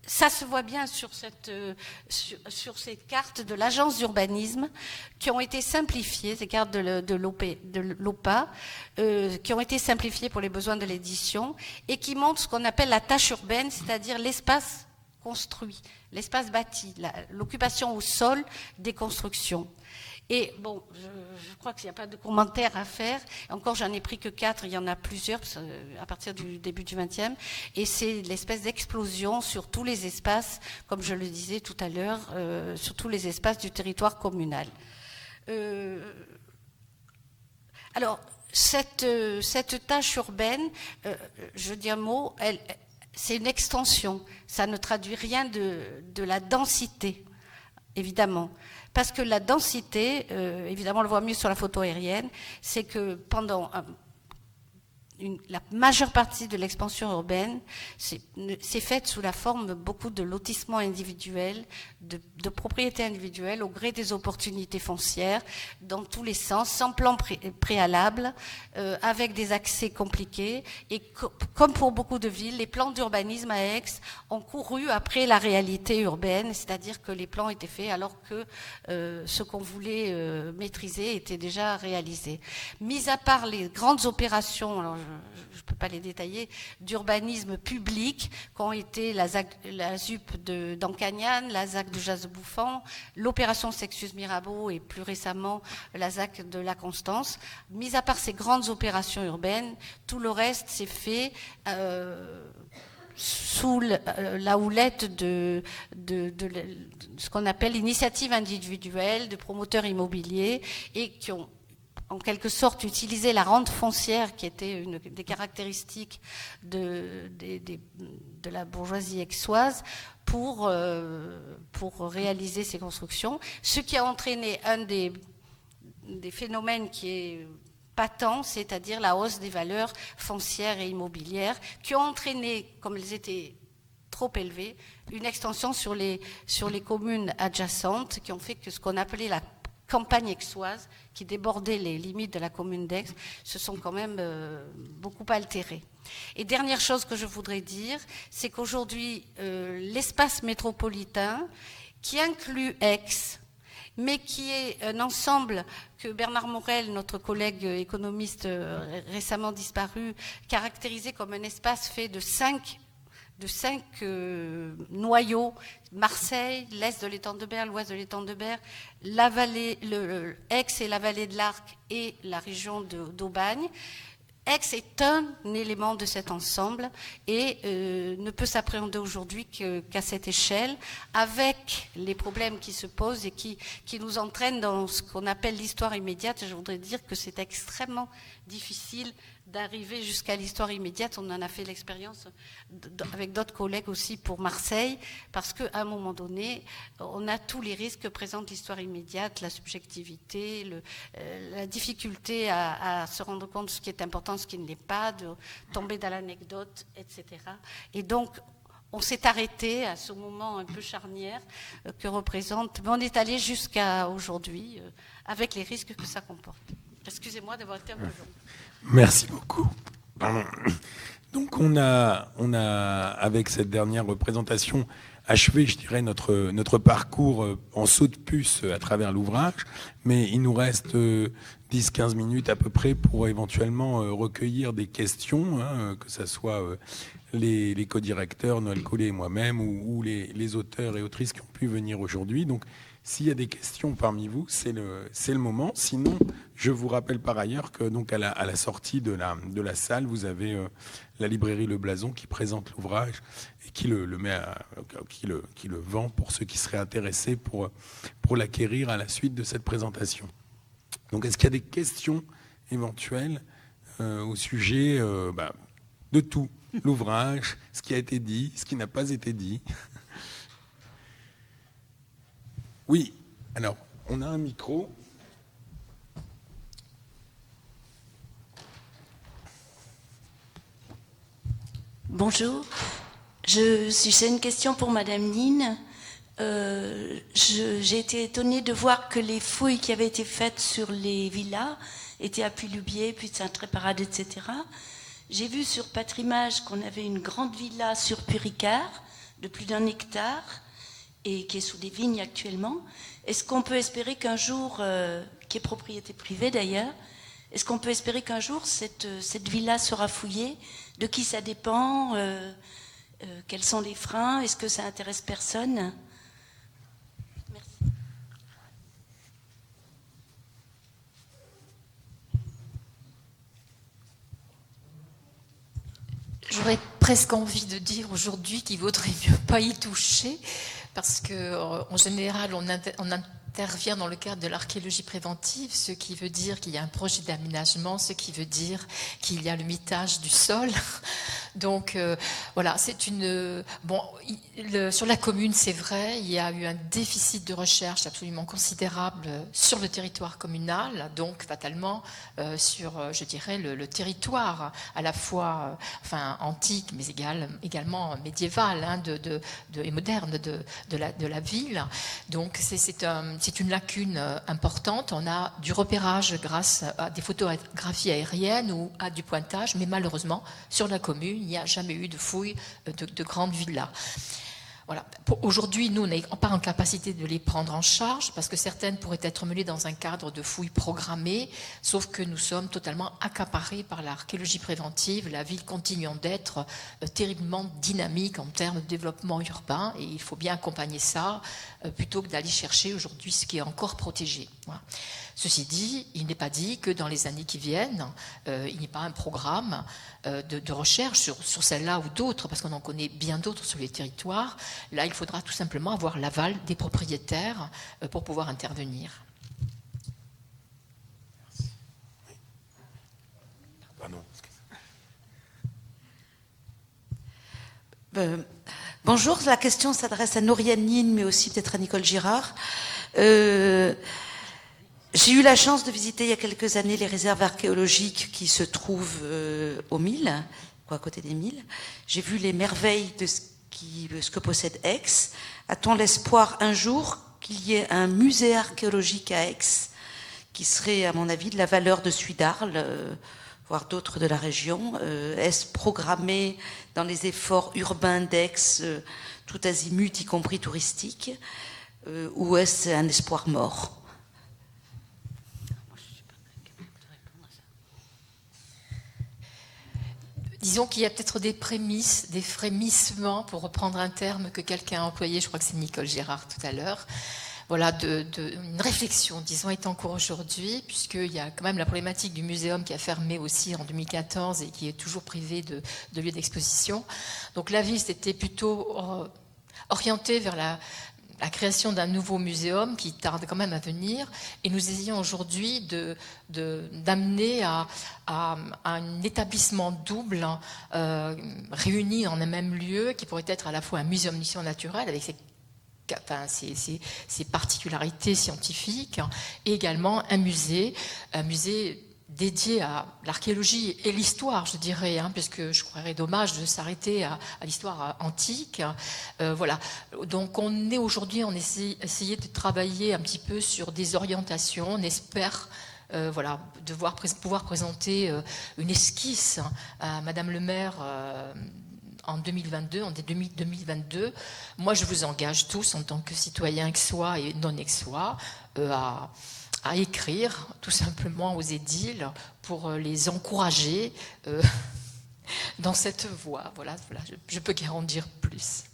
ça se voit bien sur ces cartes de l'agence d'urbanisme qui ont été simplifiées, ces cartes de l'OPA, qui ont été simplifiées pour les besoins de l'édition et qui montrent ce qu'on appelle la tâche urbaine, c'est-à-dire l'espace construit, l'espace bâti, l'occupation au sol des constructions. Et bon, je crois qu'il n'y a pas de commentaires à faire. Encore, j'en ai pris que 4, il y en a plusieurs à partir du début du XXe. Et c'est l'espèce d'explosion sur tous les espaces, comme je le disais tout à l'heure, sur tous les espaces du territoire communal. Alors, cette tâche urbaine, je dis un mot, c'est une extension. Ça ne traduit rien de la densité, évidemment. Parce que la densité, évidemment on le voit mieux sur la photo aérienne, c'est que pendant la majeure partie de l'expansion urbaine c'est faite sous la forme beaucoup de lotissements individuels, de propriétés individuelles au gré des opportunités foncières, dans tous les sens, sans plan préalable, avec des accès compliqués. Et comme pour beaucoup de villes, les plans d'urbanisme à Aix ont couru après la réalité urbaine, c'est-à-dire que les plans étaient faits alors que ce qu'on voulait maîtriser était déjà réalisé. Mis à part les grandes opérations, alors je ne peux pas les détailler, d'urbanisme public, qu'ont été la ZUP d'Ancagnan, la ZAC de Jazz-Bouffant, l'opération Sextus Mirabeau et plus récemment la ZAC de La Constance. Mis à part ces grandes opérations urbaines, tout le reste s'est fait sous la houlette de ce qu'on appelle l'initiative individuelle de promoteurs immobiliers et qui ont en quelque sorte utilisé la rente foncière qui était une des caractéristiques de la bourgeoisie aixoise pour réaliser ces constructions, ce qui a entraîné un des phénomènes qui est patent, c'est-à-dire la hausse des valeurs foncières et immobilières, qui ont entraîné, comme elles étaient trop élevées, une extension sur les communes adjacentes, qui ont fait que ce qu'on appelait la campagne aixoise, qui débordait les limites de la commune d'Aix, se sont quand même beaucoup altérées. Et dernière chose que je voudrais dire, c'est qu'aujourd'hui, l'espace métropolitain, qui inclut Aix, mais qui est un ensemble que Bernard Morel, notre collègue économiste récemment disparu, caractérisait comme un espace fait de cinq noyaux: Marseille, l'est de l'étang de Berre, l'ouest de l'étang de Berre, la vallée, Aix et la vallée de l'Arc et la région d'Aubagne. Aix est un élément de cet ensemble et ne peut s'appréhender aujourd'hui qu'à cette échelle, avec les problèmes qui se posent et qui nous entraînent dans ce qu'on appelle l'histoire immédiate. Je voudrais dire que c'est extrêmement difficile d'arriver jusqu'à l'histoire immédiate. On en a fait l'expérience avec d'autres collègues aussi pour Marseille, parce qu'à un moment donné, on a tous les risques que présente l'histoire immédiate, la subjectivité, la difficulté à se rendre compte de ce qui est important, ce qui ne l'est pas, de tomber dans l'anecdote, etc. Et donc, on s'est arrêté à ce moment un peu charnière que représente, mais on est allé jusqu'à aujourd'hui avec les risques que ça comporte. Excusez-moi d'avoir été un peu long. Merci beaucoup. Donc on a avec cette dernière représentation achevé, je dirais, notre parcours en saut de puce à travers l'ouvrage, mais il nous reste 10-15 minutes à peu près pour éventuellement recueillir des questions, que ce soit les co-directeurs, Noël Collet et moi-même, ou les auteurs et autrices qui ont pu venir aujourd'hui. Donc s'il y a des questions parmi vous, c'est le moment. Sinon, je vous rappelle par ailleurs que donc à la sortie de la salle, vous avez la librairie Le Blason qui présente l'ouvrage et qui le vend pour ceux qui seraient intéressés pour l'acquérir à la suite de cette présentation. Donc, est-ce qu'il y a des questions éventuelles au sujet de tout, l'ouvrage, ce qui a été dit, ce qui n'a pas été dit? Oui, alors, on a un micro. Bonjour, c'est une question pour Madame Nin. J'ai été étonnée de voir que les fouilles qui avaient été faites sur les villas étaient à Puy-Lubier, puis Saint-Tréparade, etc. J'ai vu sur Patrimage qu'on avait une grande villa sur Puricard de plus d'1 hectare et qui est sous des vignes actuellement. Est-ce qu'on peut espérer qu'un jour, qui est propriété privée d'ailleurs, est-ce qu'on peut espérer qu'un jour cette villa sera fouillée? De qui ça dépend? Quels sont les freins? Est-ce que ça intéresse personne? Merci. J'aurais presque envie de dire aujourd'hui qu'il vaudrait mieux pas y toucher, parce qu'en général, on intervient dans le cadre de l'archéologie préventive, ce qui veut dire qu'il y a un projet d'aménagement, ce qui veut dire qu'il y a le mitage du sol. Donc voilà, c'est une... Bon, sur la commune, c'est vrai, il y a eu un déficit de recherche absolument considérable sur le territoire communal, donc fatalement sur, je dirais, le territoire à la fois antique, mais également médiéval et moderne de la ville. Donc c'est une lacune importante. On a du repérage grâce à des photographies aériennes ou à du pointage, mais malheureusement, sur la commune, il n'y a jamais eu de fouilles de grandes villas. Voilà. Aujourd'hui, nous, on n'est pas en capacité de les prendre en charge parce que certaines pourraient être menées dans un cadre de fouilles programmées, sauf que nous sommes totalement accaparés par l'archéologie préventive, la ville continuant d'être terriblement dynamique en termes de développement urbain, et il faut bien accompagner ça plutôt que d'aller chercher aujourd'hui ce qui est encore protégé. Voilà. Ceci dit, il n'est pas dit que dans les années qui viennent, il n'y ait pas un programme de recherche sur celle-là ou d'autres, parce qu'on en connaît bien d'autres sur les territoires. Là, il faudra tout simplement avoir l'aval des propriétaires pour pouvoir intervenir. Bonjour, la question s'adresse à Noriane Nin, mais aussi peut-être à Nicole Girard. J'ai eu la chance de visiter il y a quelques années les réserves archéologiques qui se trouvent aux Milles, à côté des Milles. J'ai vu les merveilles de ce que possède Aix. A-t-on l'espoir un jour qu'il y ait un musée archéologique à Aix qui serait, à mon avis, de la valeur de celui d'Arles, voire d'autres de la région? Est-ce programmé dans les efforts urbains d'Aix, tout azimut, y compris touristique, ou est-ce un espoir mort? Disons qu'il y a peut-être des prémices, des frémissements, pour reprendre un terme que quelqu'un a employé, je crois que c'est Nicole Girard tout à l'heure. Voilà, une réflexion, disons, est en cours aujourd'hui, puisqu'il y a quand même la problématique du muséum qui a fermé aussi en 2014 et qui est toujours privé de lieux d'exposition. Donc la ville s'était plutôt orientée vers la création d'un nouveau muséum qui tarde quand même à venir, et nous essayons aujourd'hui d'amener à un établissement double réuni en un même lieu, qui pourrait être à la fois un muséum d'histoire naturelle avec ses particularités scientifiques, et également un musée dédié à l'archéologie et l'histoire, je dirais, puisque je croirais dommage de s'arrêter à l'histoire antique. Voilà. Donc on est aujourd'hui, on essayer de travailler un petit peu sur des orientations. On espère voilà, pouvoir présenter une esquisse à Madame le maire en 2022. Moi, je vous engage tous, en tant que citoyens aixois et non aixois, à écrire tout simplement aux édiles pour les encourager dans cette voie. Voilà, je peux garantir plus.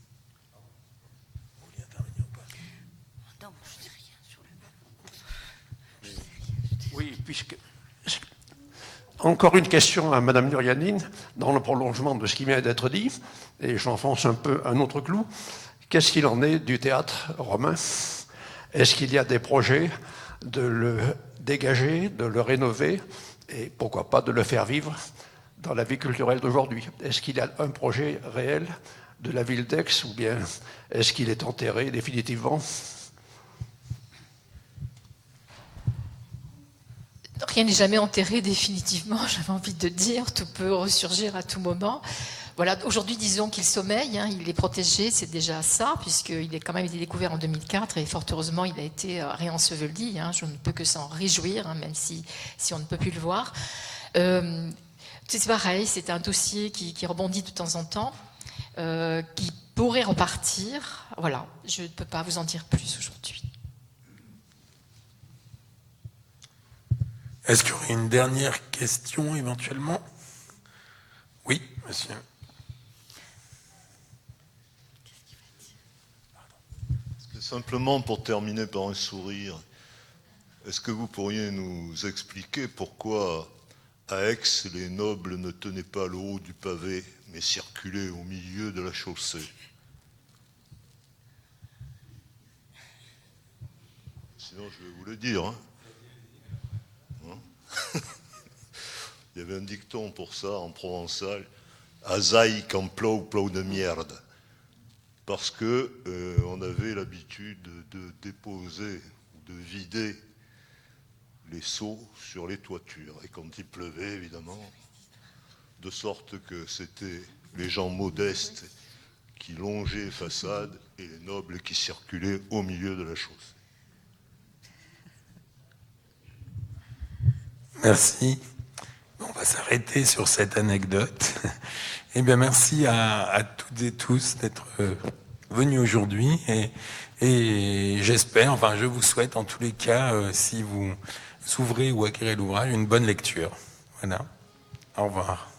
Oui, puisque... Encore une question à Madame Noriane Nin, dans le prolongement de ce qui vient d'être dit, et j'enfonce un peu un autre clou. Qu'est-ce qu'il en est du théâtre romain? Est-ce qu'il y a des projets de le dégager, de le rénover, et pourquoi pas de le faire vivre dans la vie culturelle d'aujourd'hui? Est-ce qu'il y a un projet réel de la ville d'Aix, ou bien est-ce qu'il est enterré définitivement? Rien n'est jamais enterré définitivement, j'avais envie de dire, tout peut ressurgir à tout moment. Voilà, aujourd'hui, disons qu'il sommeille, il est protégé, c'est déjà ça, puisqu'il a quand même été découvert en 2004, et fort heureusement, il a été réenseveli. Je ne peux que s'en réjouir, même si on ne peut plus le voir. C'est pareil, c'est un dossier qui rebondit de temps en temps, qui pourrait repartir. Voilà, je ne peux pas vous en dire plus aujourd'hui. Est-ce qu'il y aurait une dernière question éventuellement? Oui, monsieur. Simplement pour terminer par un sourire, est-ce que vous pourriez nous expliquer pourquoi à Aix les nobles ne tenaient pas le haut du pavé mais circulaient au milieu de la chaussée? Sinon je vais vous le dire. Il y avait un dicton pour ça en provençal, Azaï quand plou de merde. Parce qu'on avait l'habitude de déposer ou de vider les seaux sur les toitures. Et quand il pleuvait, évidemment, de sorte que c'était les gens modestes qui longeaient les façades et les nobles qui circulaient au milieu de la chaussée. Merci. On va s'arrêter sur cette anecdote. Eh bien, merci à toutes et tous d'être venu aujourd'hui et j'espère, enfin je vous souhaite en tous les cas, si vous ouvrez ou acquérez l'ouvrage, une bonne lecture. Voilà. Au revoir.